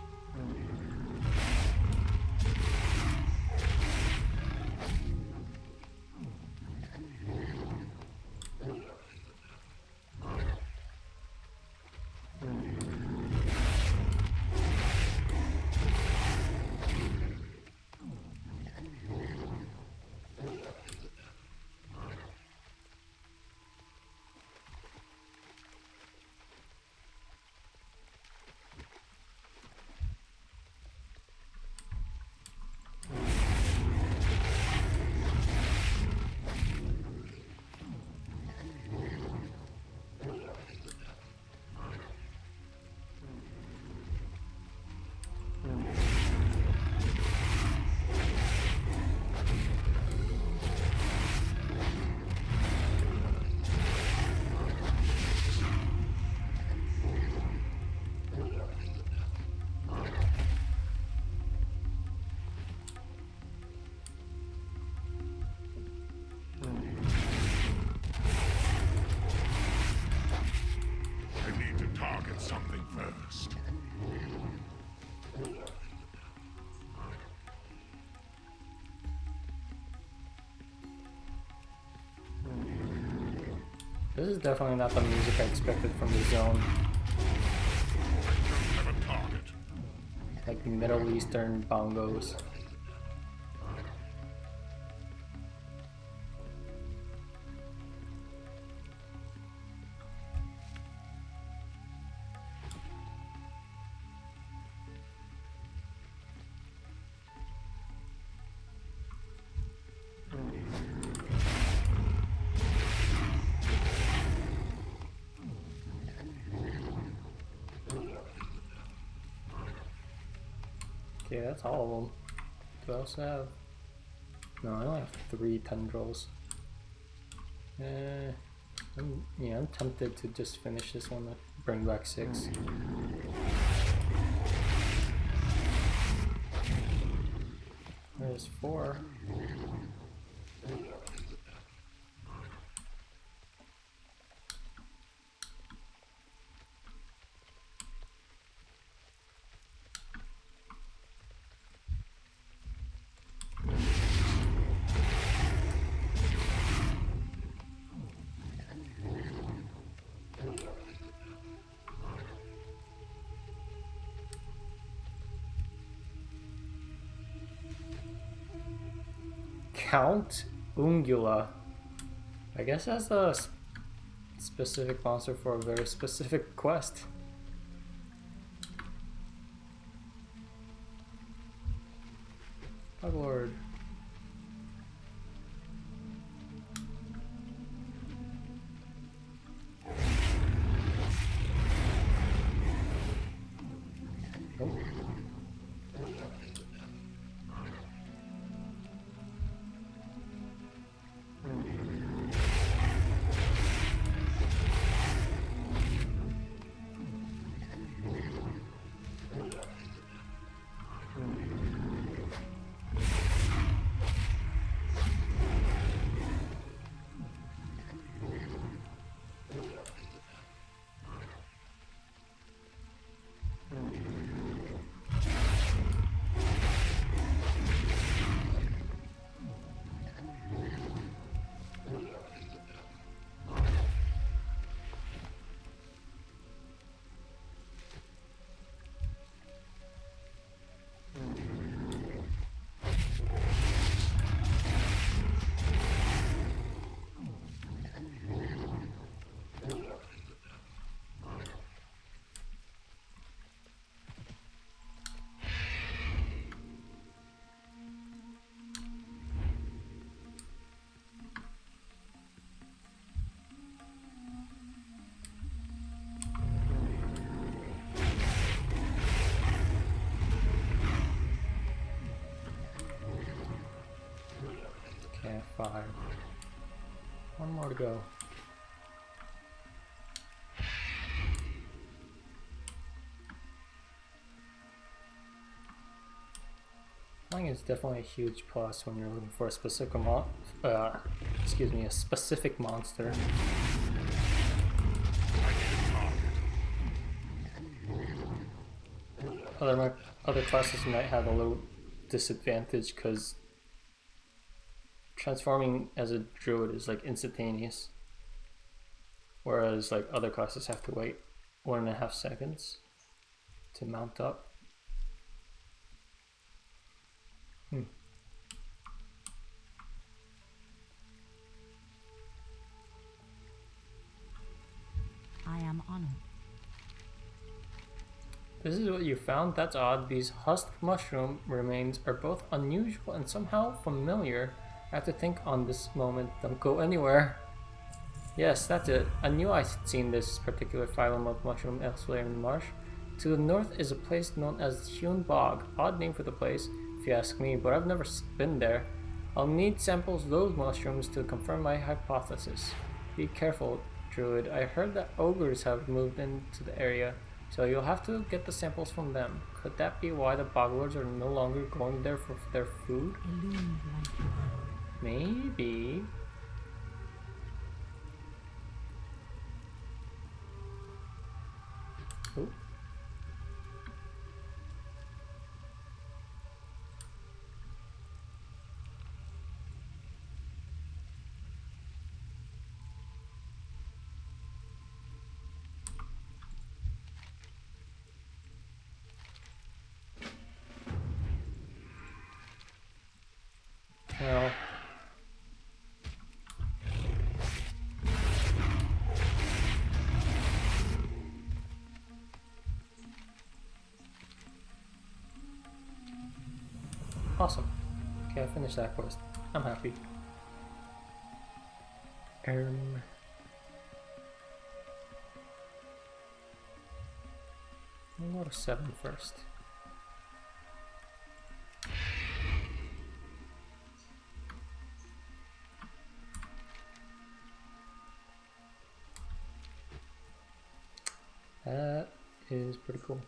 Something first. This is definitely not the music I expected from the zone. Have a target. Like Middle Eastern bongos. Okay, that's all of them. Do I also have... No, I only have 3 tendrils. I'm tempted to just finish this one bring back 6. There's 4. Count Ungula. I guess that's a specific monster for a very specific quest. Oh lord. Oh. Okay, 5. One more to go. Flying is definitely a huge plus when you're looking for a specific a specific monster. Other classes might have a little disadvantage because transforming as a druid is like instantaneous, whereas like other classes have to wait 1.5 seconds to mount up. I am honored. This is what you found? That's odd. These husked mushroom remains are both unusual and somehow familiar. I have to think on this moment. Don't go anywhere. Yes, that's it. I knew I'd seen this particular phylum of mushroom elsewhere in the marsh. To the north is a place known as Hewn Bog. Odd name for the place, if you ask me, but I've never been there. I'll need samples of those mushrooms to confirm my hypothesis. Be careful, Druid. I heard that ogres have moved into the area, so you'll have to get the samples from them. Could that be why the boglords are no longer going there for their food? Illumined like you. Maybe. Ooh. Well, awesome. Okay, I finished that quest. I'm happy. We'll go to 7 first. That is pretty cool.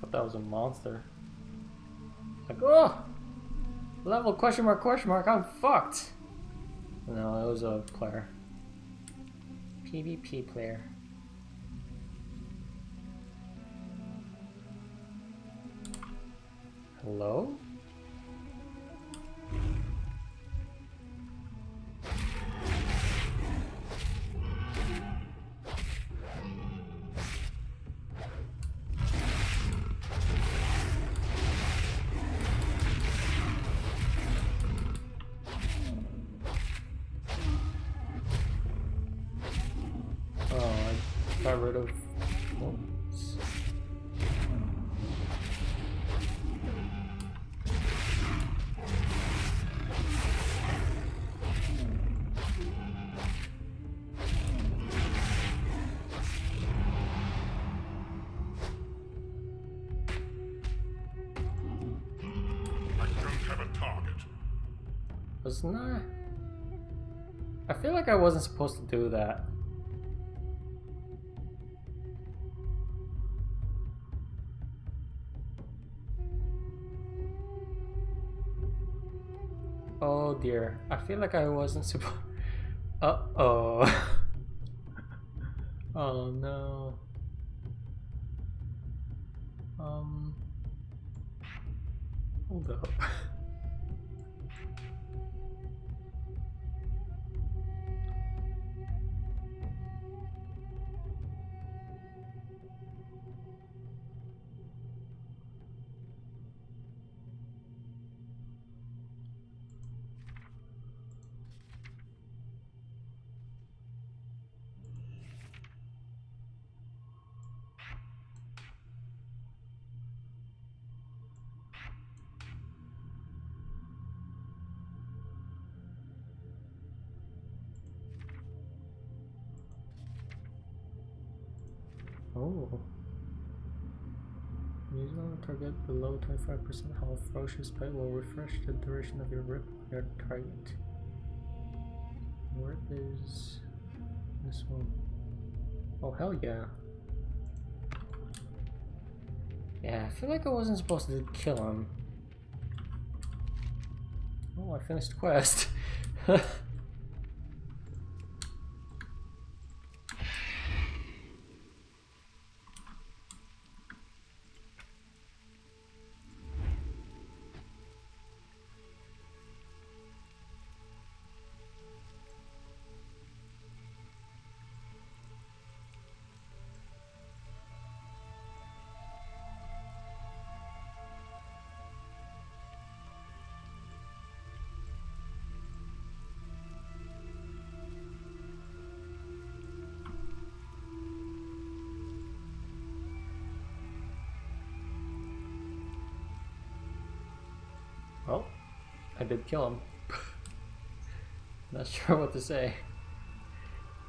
Thought that was a monster. Like, oh! Level question mark, I'm fucked! No, it was a player. PvP player. Hello? Got rid of. Oops. I don't have a target. Was not. I feel like I wasn't supposed to do that. Oh dear, I feel like I wasn't supposed. Uh-oh. Oh no. Hold up. Oh. Use on a target below 25% health. Ferocious bite will refresh the duration of your grip on your target. Where is this one? Oh, hell yeah. Yeah, I feel like I wasn't supposed to kill him. Oh, I finished the quest. Well, I did kill him. Not sure what to say.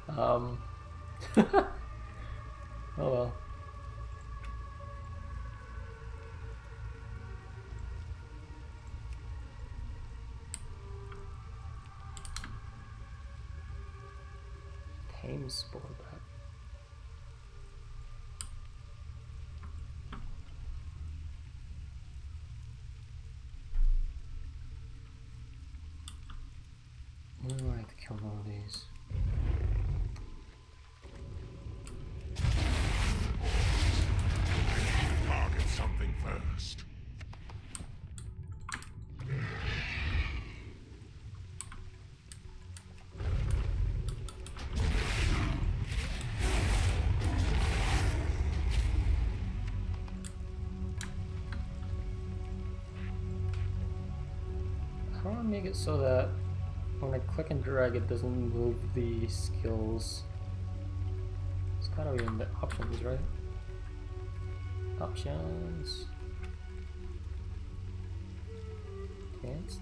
Oh well. Tame spore bat. Where do I have to kill all these? Target something first. make it so that when I click and drag, it doesn't move the skills. It's gotta be in the options, right? Options. Advanced.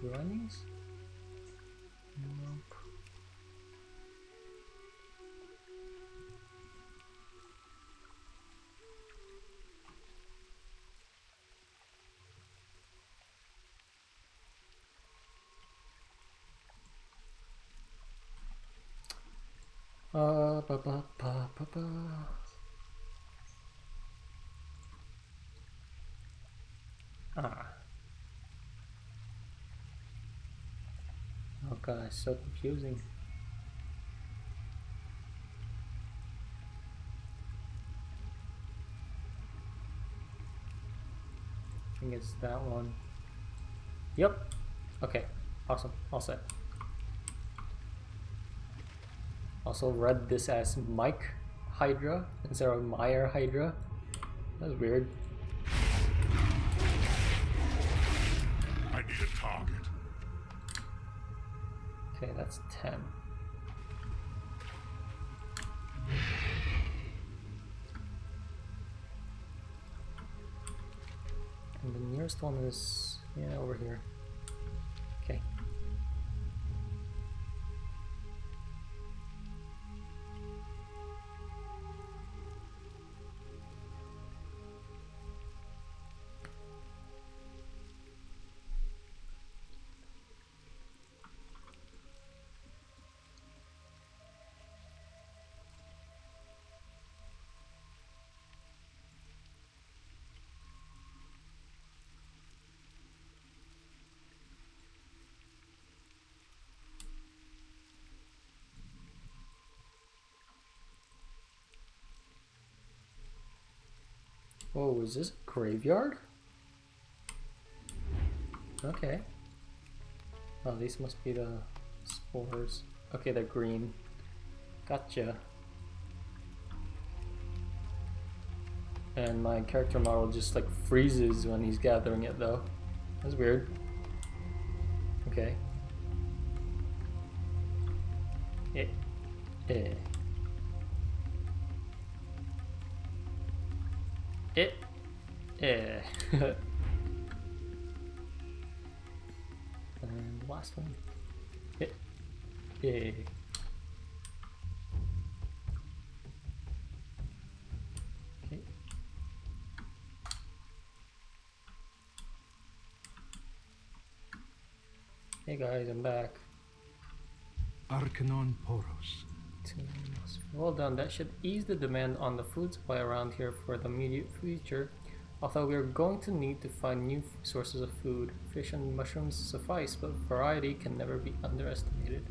Runnings? Nope. Ba, ba, ba, ba, ba. Ah. Oh god, it's so confusing. I think it's that one. Yep. Okay. Awesome. All set. Also read this as Mike Hydra instead of Meyer Hydra. That's weird. I need a target. Okay, that's 10. And the nearest one is, yeah, over here. Okay. Oh, is this a graveyard? Okay. Oh, these must be the spores. Okay, they're green. Gotcha. And my character model just like freezes when he's gathering it though. That's weird. Okay. Eh. Eh. It. Eh. And the last one. It. Eh. Okay. Hey guys, I'm back. Arcanon Poros. Well done, that should ease the demand on the food supply around here for the immediate future. Although we are going to need to find new sources of food. Fish and mushrooms suffice, but variety can never be underestimated.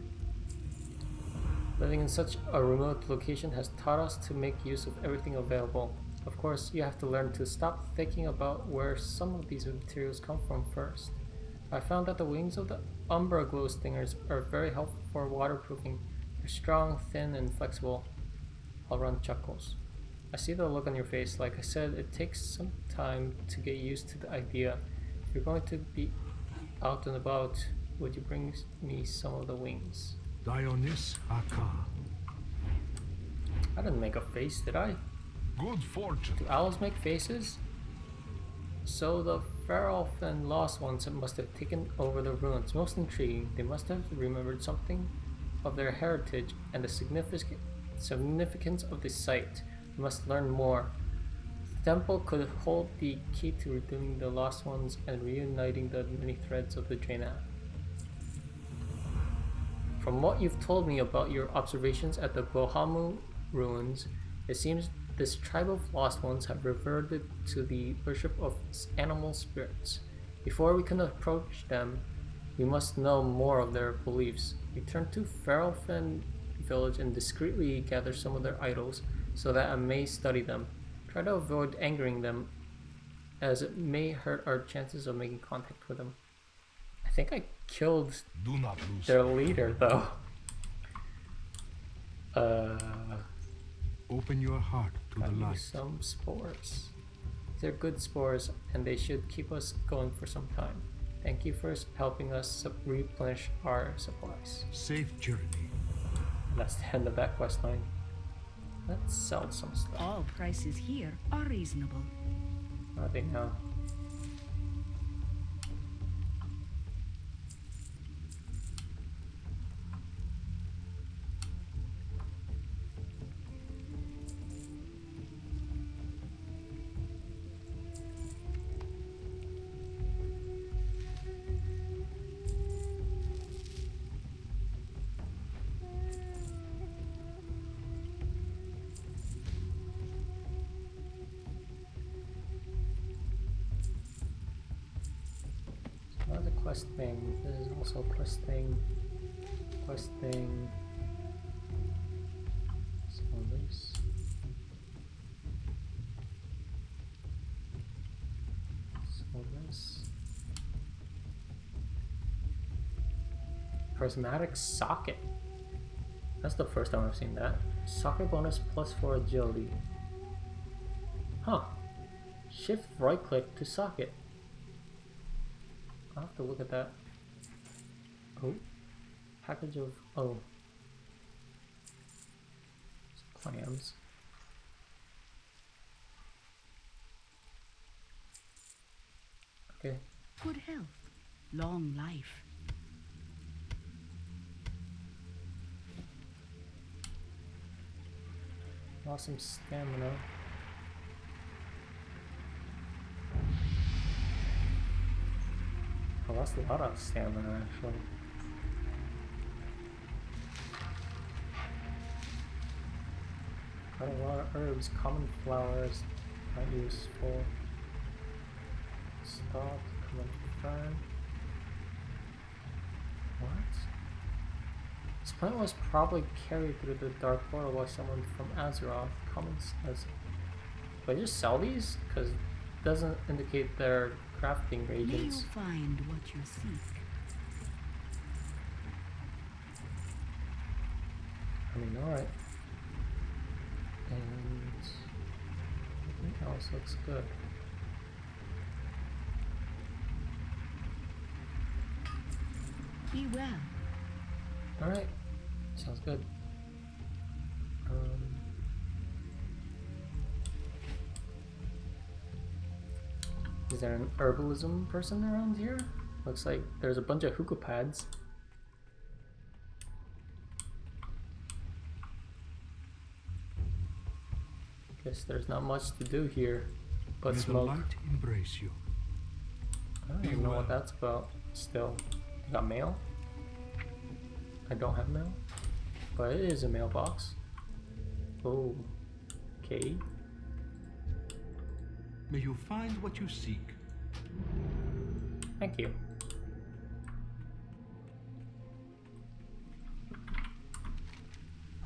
Living in such a remote location has taught us to make use of everything available. Of course, you have to learn to stop thinking about where some of these materials come from first. I found that the wings of the Umbra glow stingers are very helpful for waterproofing. They're strong, thin, and flexible. I'll run chuckles. I see the look on your face. Like I said, it takes some time to get used to the idea. If you're going to be out and about, would you bring me some of the wings? Dionys Aka. I didn't make a face, did I? Good fortune. Do owls make faces? So the Feralf and Lost Ones must have taken over the ruins. Most intriguing, they must have remembered something of their heritage and the significance of the site. We must learn more. The temple could hold the key to redeeming the Lost Ones and reuniting the many threads of the Jaina. From what you've told me about your observations at the Bohamu ruins, it seems this tribe of Lost Ones have reverted to the worship of animal spirits. Before we can approach them, we must know more of their beliefs. Return to Feralfen village and discreetly gather some of their idols so that I may study them. Try to avoid angering them, as it may hurt our chances of making contact with them. I think I killed Do not lose. their leader, though. Open your heart to the Got you light. some spores. They're good spores, and they should keep us going for some time. Thank you for helping us replenish our supplies. Safe journey. And that's the end of that quest line. Let's sell some stuff. All prices here are reasonable. What do they know? That's a quest thing. This is also a quest thing. Quest thing. So this. So this. Prismatic socket. That's the first time I've seen that. Socket bonus +4 agility. Huh. Shift right click to socket. I'll have to look at that. Oh. Package of... oh. Clams. Okay. Good health. Long life. Lost some stamina. I lost a lot of stamina actually. Got a lot of herbs, common flowers, not useful. Stalk, common fern. What? This plant was probably carried through the dark portal by someone from Azeroth. Common as. Do I just sell these? Because it doesn't indicate their crafting May you reagents. find what you seek. I mean, alright. And everything else looks good. Be well. Alright. Sounds good. Is there an herbalism person around here? Looks like there's a bunch of hookah pads. Guess there's not much to do here but May the smoke. light embrace you. I don't even know what that's about still. I got mail? I don't have mail? But it is a mailbox. Oh. Okay. May you find what you seek. Thank you.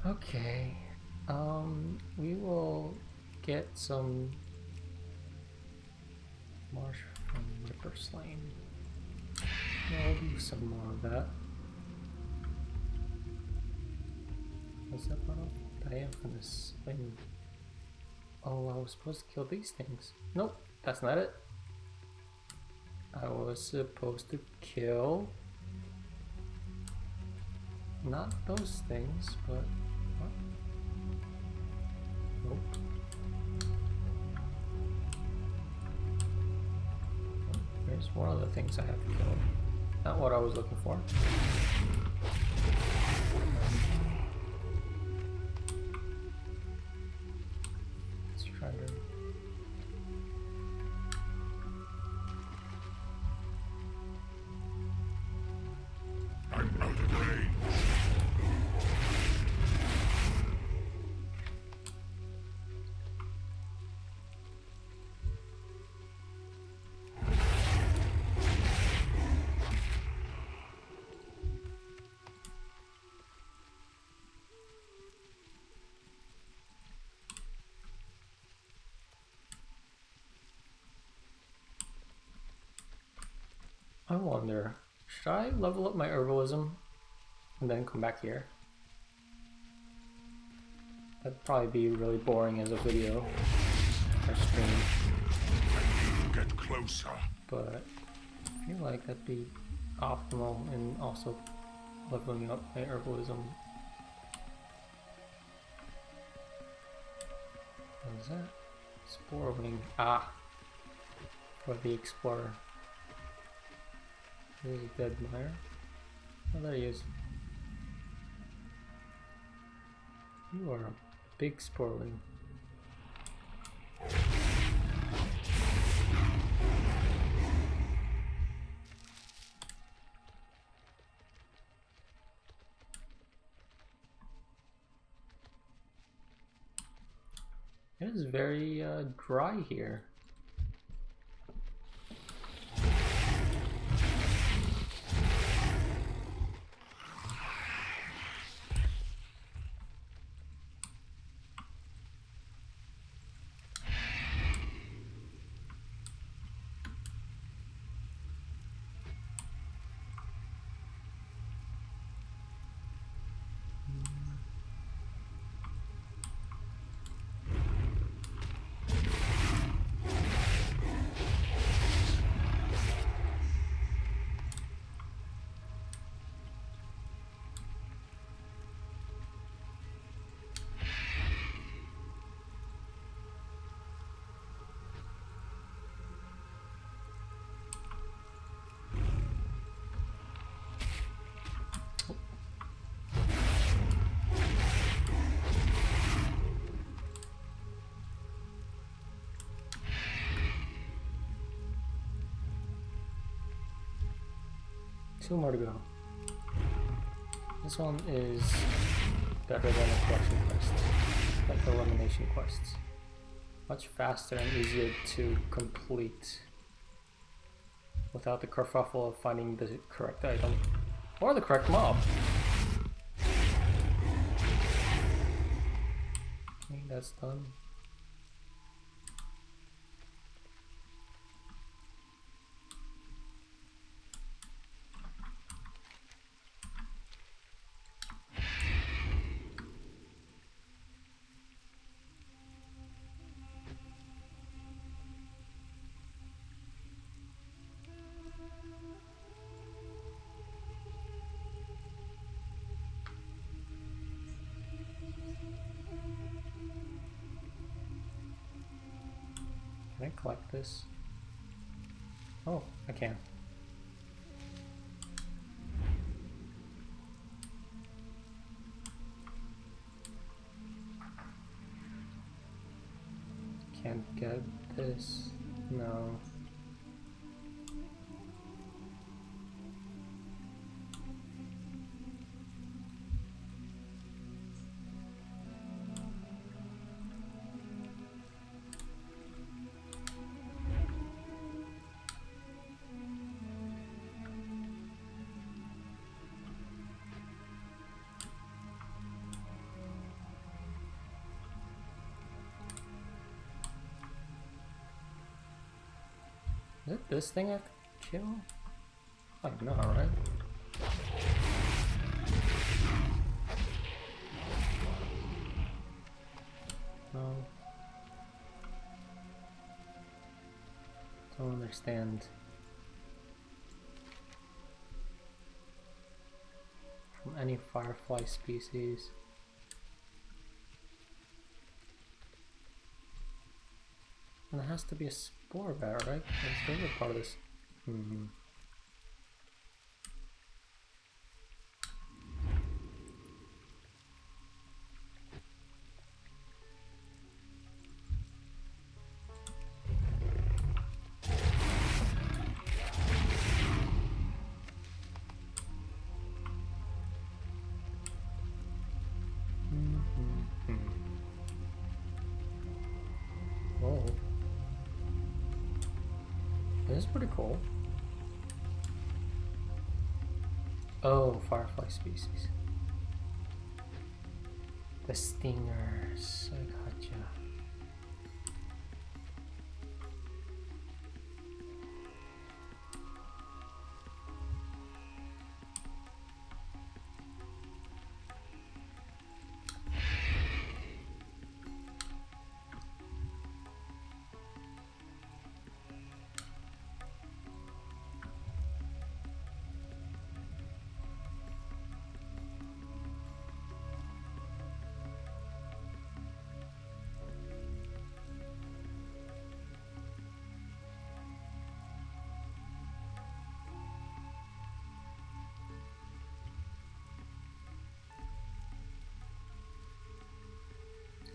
Okay. We will get some marsh from Ripper Slain. I'll do some more of that. What's that bottle? Diaphanous thing. Oh, I was supposed to kill these things. Nope, that's not it. I was supposed to kill not those things, but what? Nope. Oh, there's one of the things I have to kill. Not what I was looking for. Let's try to. I'm out of range. I wonder, Should I level up my herbalism and then come back here? That'd probably be really boring as a video or stream, Get closer. but I feel like that'd be optimal and also leveling up my herbalism. What is that? Spore wing. Ah! For the explorer. There's a dead mire. Oh, there he is. You are a big spore wing. It is very dry here. Two more to go. This one is better than a collection quest, like elimination quests. Much faster and easier to complete without the kerfuffle of finding the correct item or the correct mob. Okay, that's done. Can I collect this? Oh, I can. Can't get this. No. Is it this thing I could kill? Like, no, right? No. Don't understand. From any firefly species. And it has to be a spore bat, right? That's the other part of this. Whoa. This is pretty cool. Oh, firefly species. The stingers. I gotcha.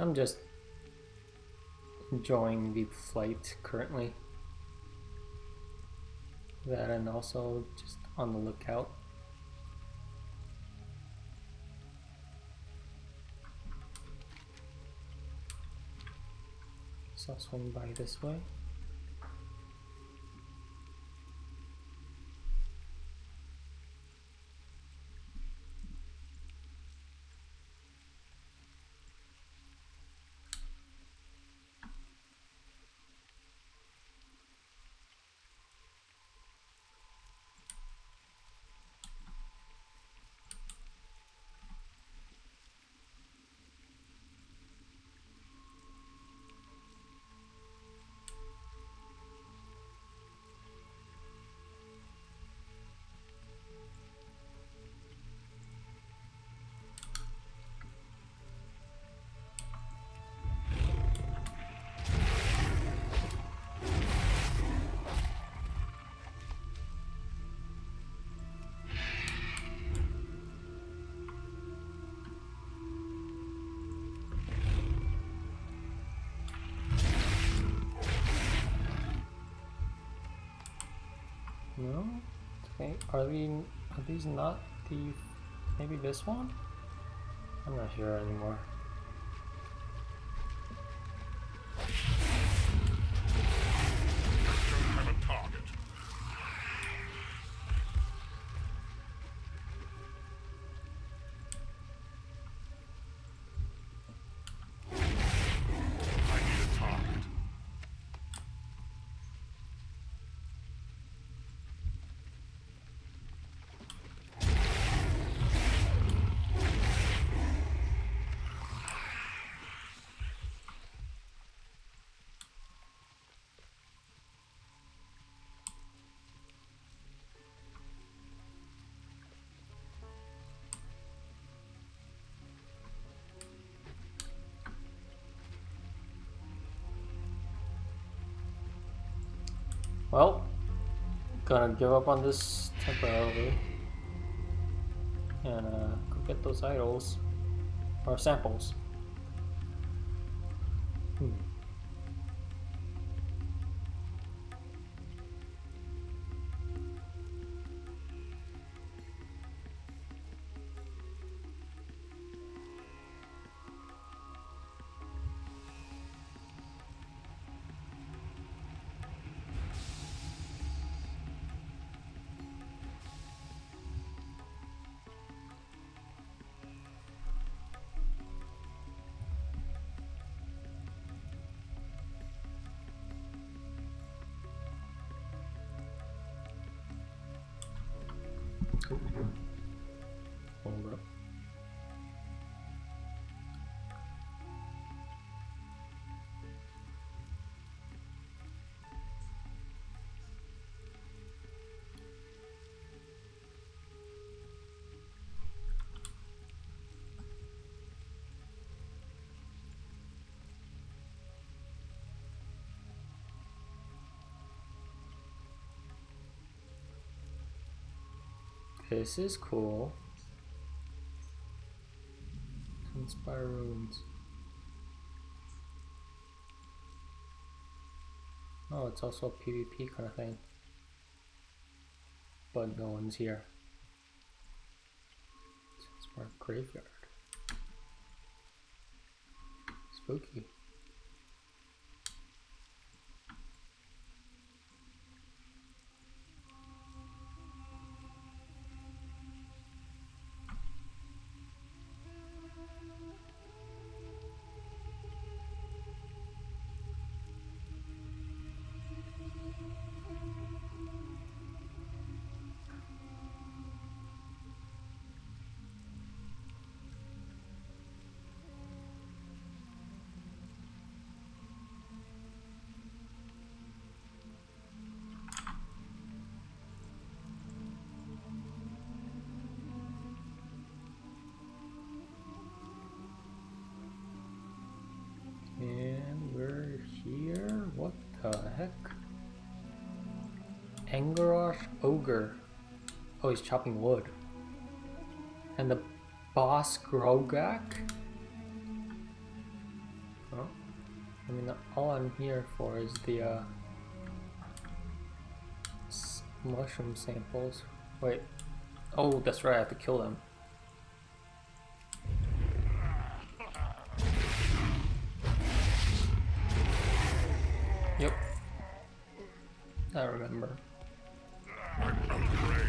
I'm just enjoying the flight currently. That and also just on the lookout. So I'll swing by this way. No? Okay, are these not the, maybe this one? I'm not sure anymore. Don't have a target. I need a target. Well, gonna give up on this temporarily and go get those idols or samples. Hold up. This is cool. Inspire runes. Oh, it's also a PvP kind of thing. But no one's here. Inspire graveyard. Spooky. And we're here. What the heck? Angarosh Ogre. Oh, he's chopping wood. And the boss Grogak? Huh? I mean, all I'm here for is the mushroom samples. Wait. Oh, that's right, I have to kill them. Yep. I remember.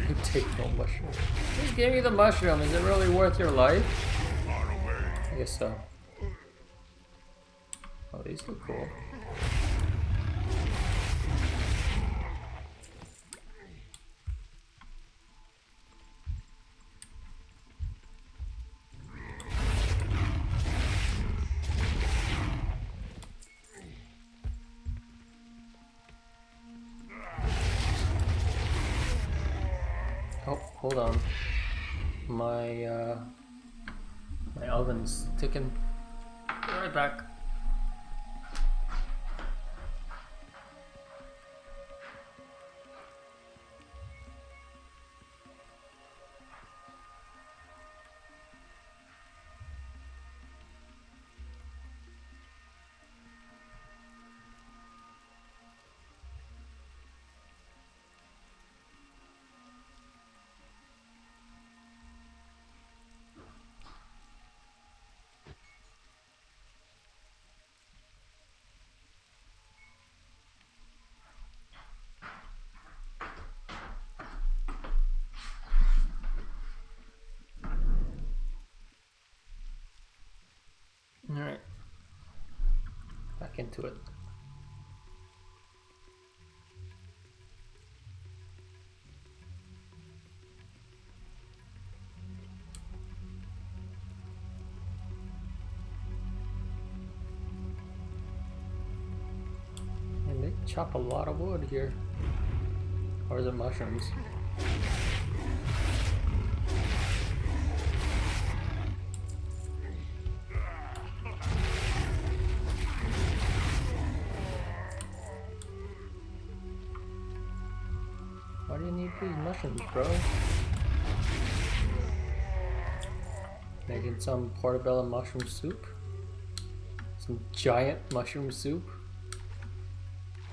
You take no mushroom. Just give me the mushroom. Is it really worth your life? I guess so. Oh, these look cool. Oh, hold on. My oven's ticking. Be right back. Alright. Back into it. And they chop a lot of wood here. Or is it mushrooms? Why do you need these mushrooms, bro? Making some portobello mushroom soup? Some giant mushroom soup?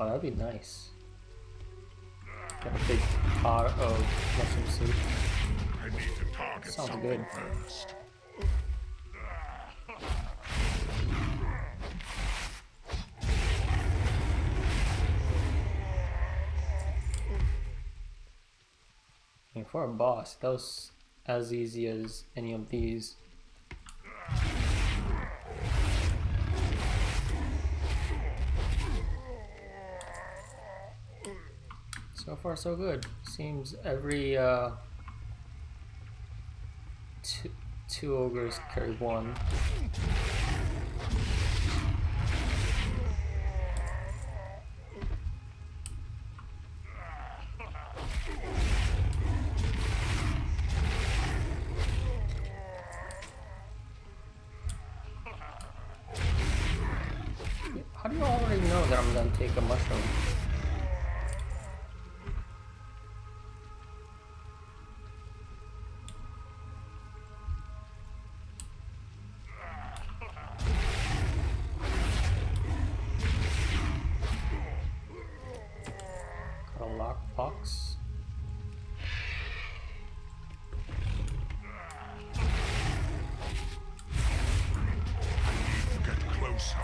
Oh, that'd be nice. Got a big pot of mushroom soup. I need to target Sounds something good. first. I mean, for a boss, that was as easy as any of these. So far, so good. Seems every two ogres carry one. How do you already know that I'm gonna take a mushroom? Got a lockbox. Get closer.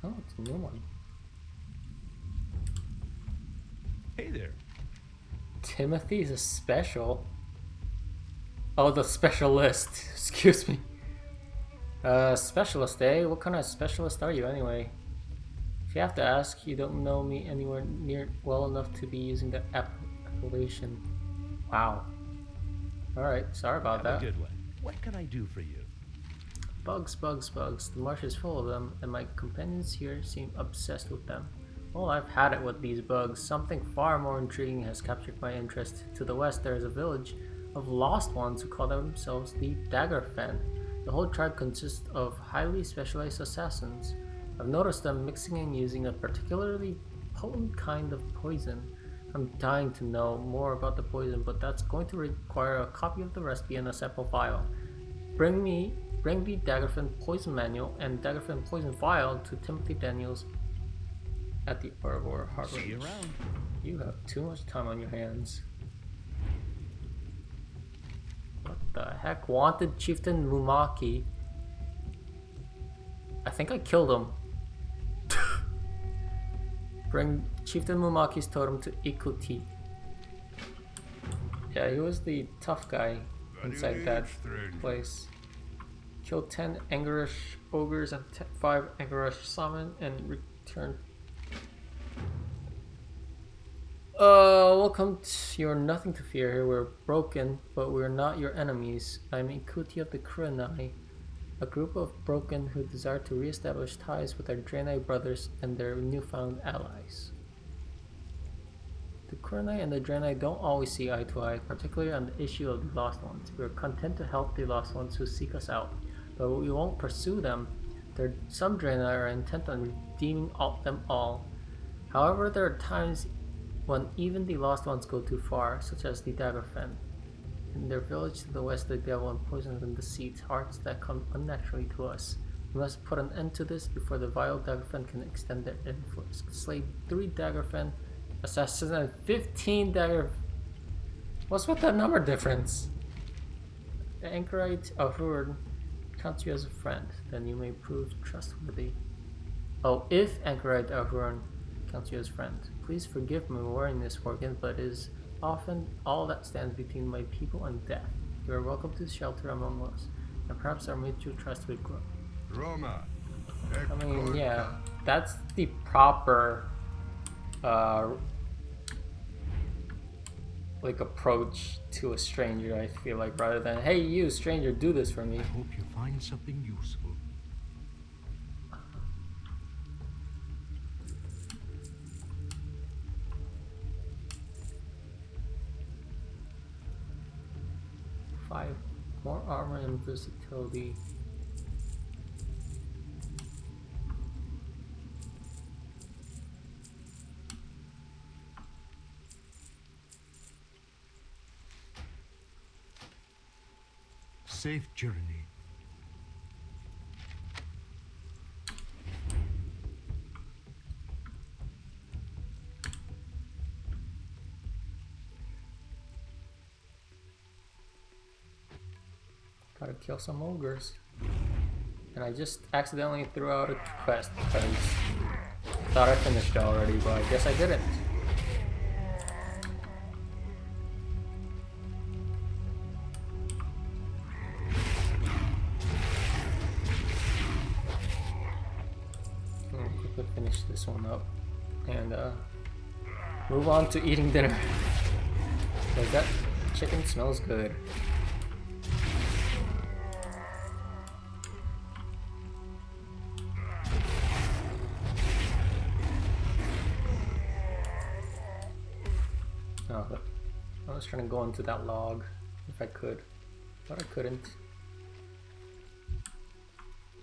Oh, it's a new one. Hey there. Timothy's a special. Oh, the specialist. Excuse me. Specialist, eh? What kind of specialist are you anyway? If you have to ask, you don't know me anywhere near well enough to be using the appellation. Wow. Alright, sorry about Have that. a good one. What can I do for you? Bugs, bugs, bugs. The marsh is full of them, and my companions here seem obsessed with them. Well, I've had it with these bugs. Something far more intriguing has captured my interest. To the west, there is a village of lost ones who call themselves the Daggerfen. The whole tribe consists of highly specialized assassins. I've noticed them mixing and using a particularly potent kind of poison. I'm dying to know more about the poison, but that's going to require a copy of the recipe and a sample file. Bring the Daggerfen Poison Manual and Daggerfen Poison Vial to Timothy Daniels at the Arbor Harbor. See you around. You have too much time on your hands. What the heck? Wanted Chieftain Mumaki. I think I killed him. Bring Chieftain Mumaki's totem to Ikuti. Yeah, he was the tough guy inside that place. Kill 10 Angarish ogres and 5 Angarish summon and return. Welcome to You're nothing to fear here. We're broken, but we're not your enemies. I'm Ikuti of the Kurenai, a group of broken who desire to re-establish ties with their Draenei brothers and their newfound allies. The Kurenai and the Draenei don't always see eye to eye, particularly on the issue of the Lost Ones. We are content to help the Lost Ones who seek us out, but we won't pursue them. Some Draenei are intent on redeeming them all. However, there are times when even the Lost Ones go too far, such as the Daggerfen. In their village to the west, the devil imprisons and deceits hearts that come unnaturally to us. We must put an end to this before the vile Daggerfen can extend their influence. Slay 3 Daggerfen assassins and 15 Dagger... What's with that number difference? The anchorite Ahur counts you as a friend, then you may prove trustworthy. Oh, if anchorite Ahur counts you as friend. Please forgive me wearing this organ, but it is often all that stands between my people and death. You are welcome to shelter among us, and perhaps our mutual trust will grow. Roma. I mean, yeah, that's the proper, like, approach to a stranger, I feel like, rather than, hey, you, stranger, do this for me. I hope you find something useful. More armor and versatility. Safe journey. Gotta kill some ogres. And I just accidentally threw out a quest because I thought I finished it already, but I guess I didn't. I'll quickly finish this one up and move on to eating dinner. Because that chicken smells good. Oh, I was trying to go into that log if I could, but I couldn't.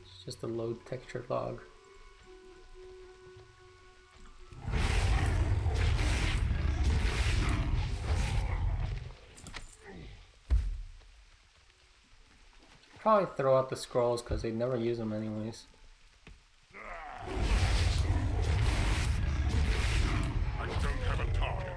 It's just a low texture log. Probably throw out the scrolls because they never use them anyways. I don't have a target.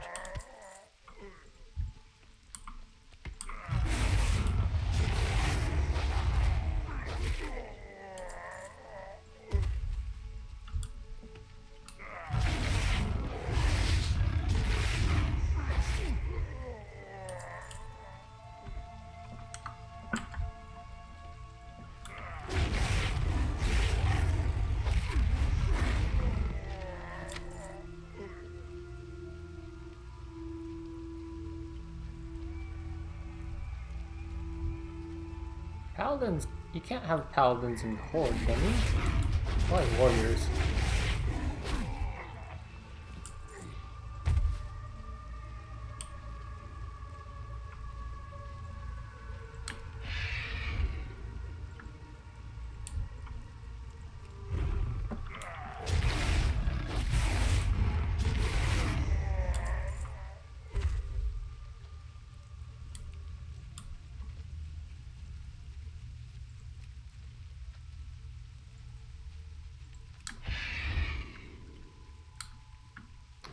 paladins, you can't have paladins in horde, can you? I like warriors.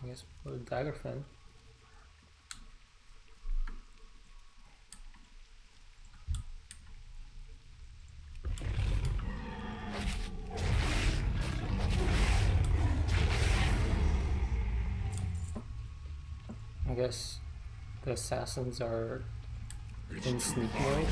I guess with a dagger fin. I guess the assassins are in sneak mode.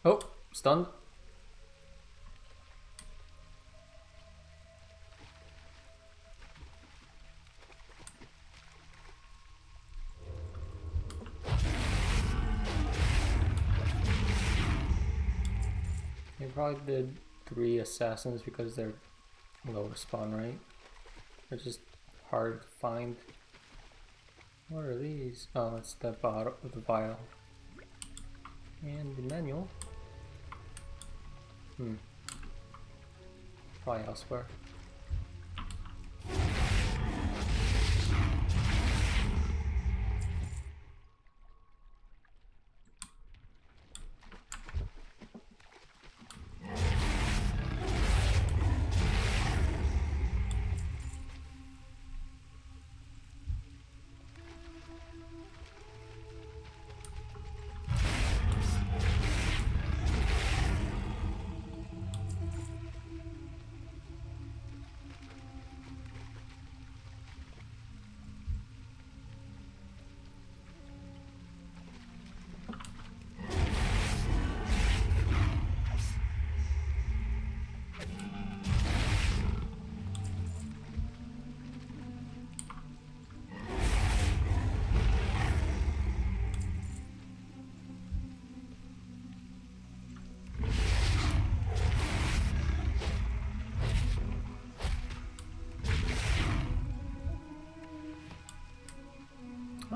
Oh, stunned. They probably did 3 assassins because they're low spawn, right? They're just hard to find. What are these? Oh, it's the bottle of the vial. And the manual. Probably elsewhere.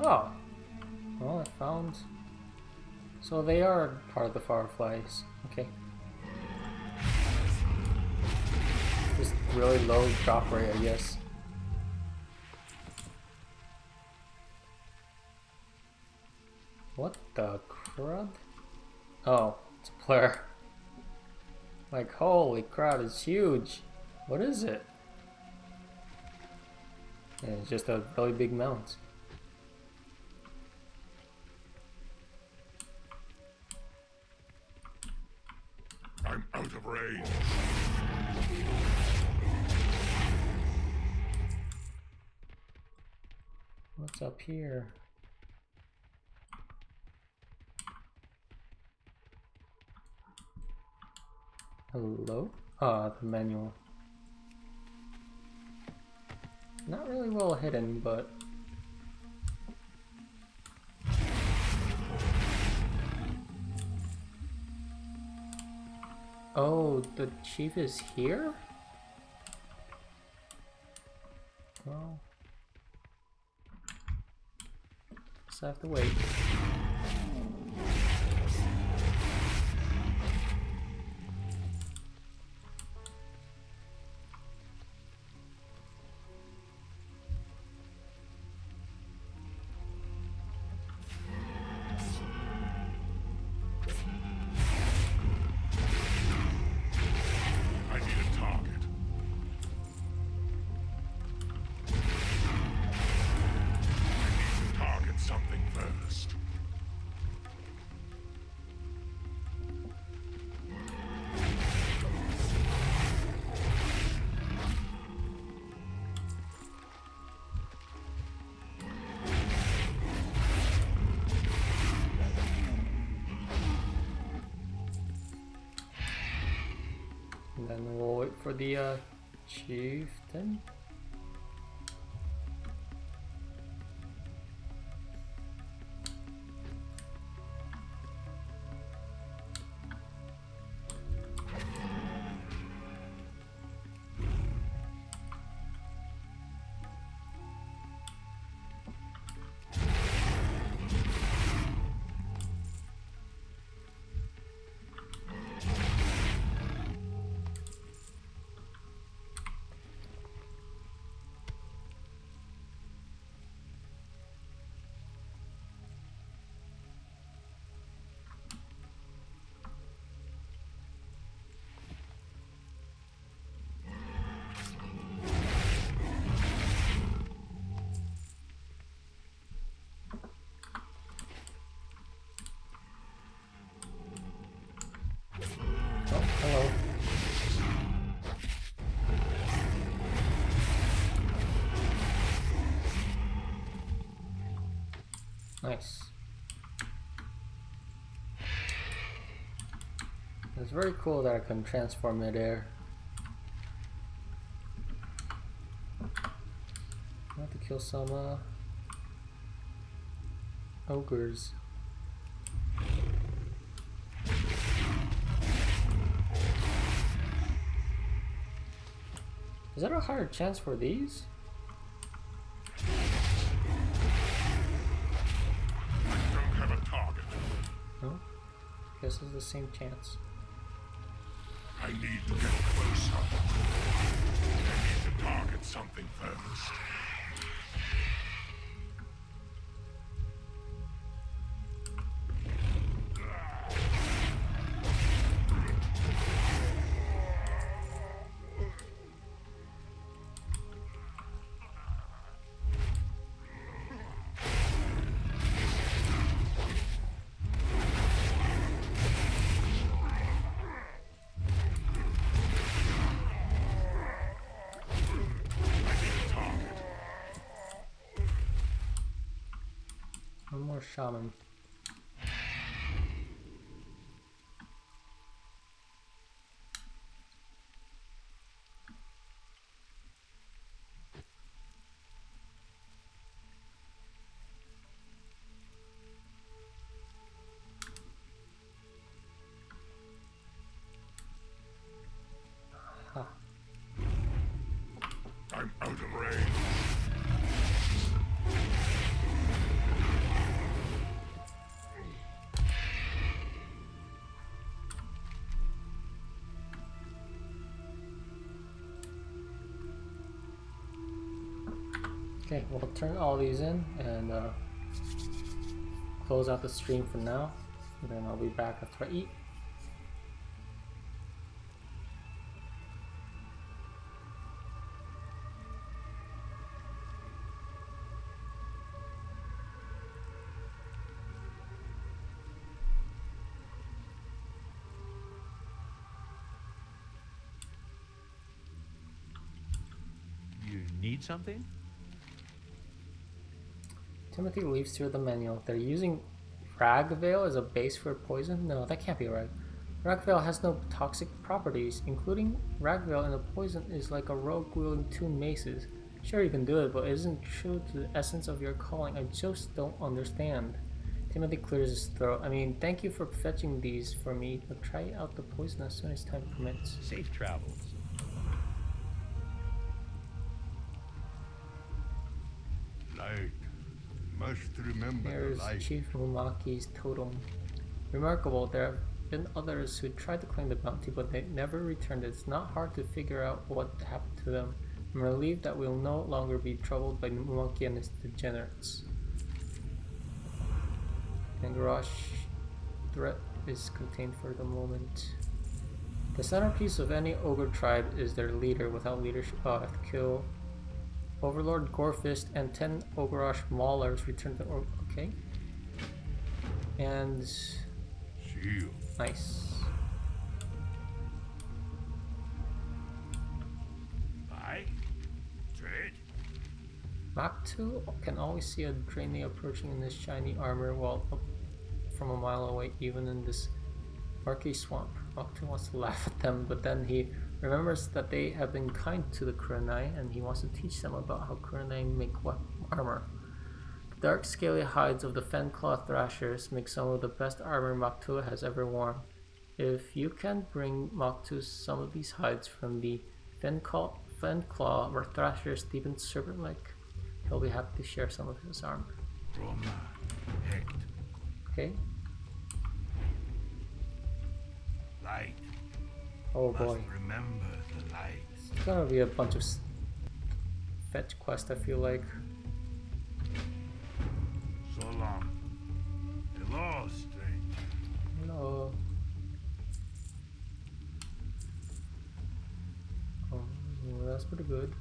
Oh, well, I found. So they are part of the Fireflies. Okay. Just really low drop rate, I guess. What the crud? Oh, it's a player. Like, holy crap, it's huge. What is it? Yeah, it's just a really big mount. I'm out of range. What's up here? Hello? Ah, the manual. Not really well hidden, but... Oh, the chief is here? Well... guess I have to wait. And then we'll wait for the chieftain. Oh, hello. Nice. It's very cool that I can transform midair. I have to kill some ogres. Is there a higher chance for these? I don't have a target. No? Guess it's the same chance. I need to get closer. I need to target something first. One more shaman. Huh. I'm out of range. Okay, we'll turn all these in and close out the stream for now. And then I'll be back after I eat. You need something? Timothy leaves through the manual. They're using Ragveil as a base for poison? No, that can't be right. Ragveil has no toxic properties. Including Ragveil in a poison is like a rogue wielding two maces. Sure, you can do it, but it isn't true to the essence of your calling. I just don't understand. Timothy clears his throat. I mean, thank you for fetching these for me, but try out the poison as soon as time permits. Safe travels. Light. Must remember Here's the light. Chief Mumaki's totem. Remarkable, there have been others who tried to claim the bounty, but they never returned. It's not hard to figure out what happened to them. I'm relieved that we'll no longer be troubled by Mumaki and his degenerates. And Garrosh threat is contained for the moment. The centerpiece of any ogre tribe is their leader. Without leadership, I have to kill Overlord Gorefist and 10 Ogreosh Maulers return to okay. And Shield. nice. Aye. Trade. Mach 2 can always see a Draenei approaching in his shiny armor while up from a mile away, even in this murky swamp. Mach 2 wants to laugh at them, but then he remembers that they have been kind to the Kurenai, and he wants to teach them about how Kurenai make armor. The dark scaly hides of the Fenclaw thrashers make some of the best armor Mok'Tua has ever worn. If you can bring Mok'Tua some of these hides from the Fenclaw thrashers deep in Serpent Lake, he'll be happy to share some of his armor. Roma, Hect, Okay? light. Oh boy. Must remember the light. It's gonna be a bunch of fetch quests, I feel like. So long. Hello, stranger. Hello. Oh, that's pretty good.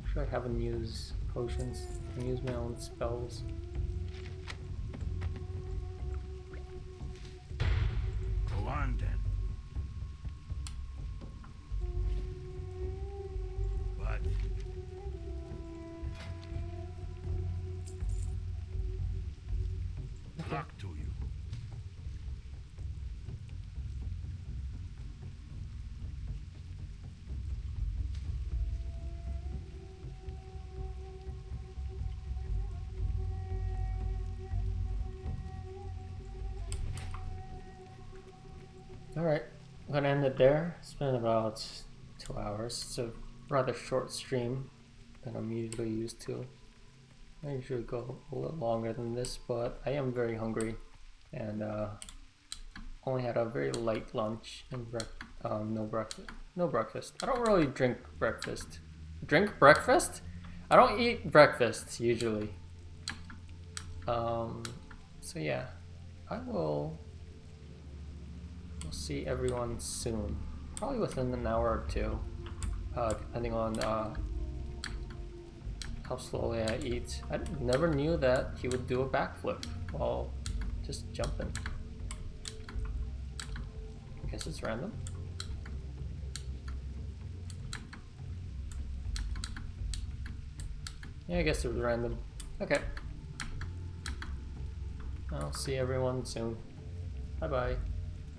Actually, I haven't used potions. I can use my own spells. Go on then. But luck to you. Alright, I'm gonna end it there. It's been about 2 hours. It's a rather short stream than I'm usually used to. I usually go a little longer than this, but I am very hungry and only had a very light lunch and no breakfast. No breakfast. I don't really drink breakfast. Drink breakfast? I don't eat breakfast usually. So yeah, we'll see everyone soon. Probably within an hour or two, depending on how slowly I eat. I never knew that he would do a backflip while just jumping. I guess it's random. Yeah, I guess it was random. Okay. I'll see everyone soon. Bye bye.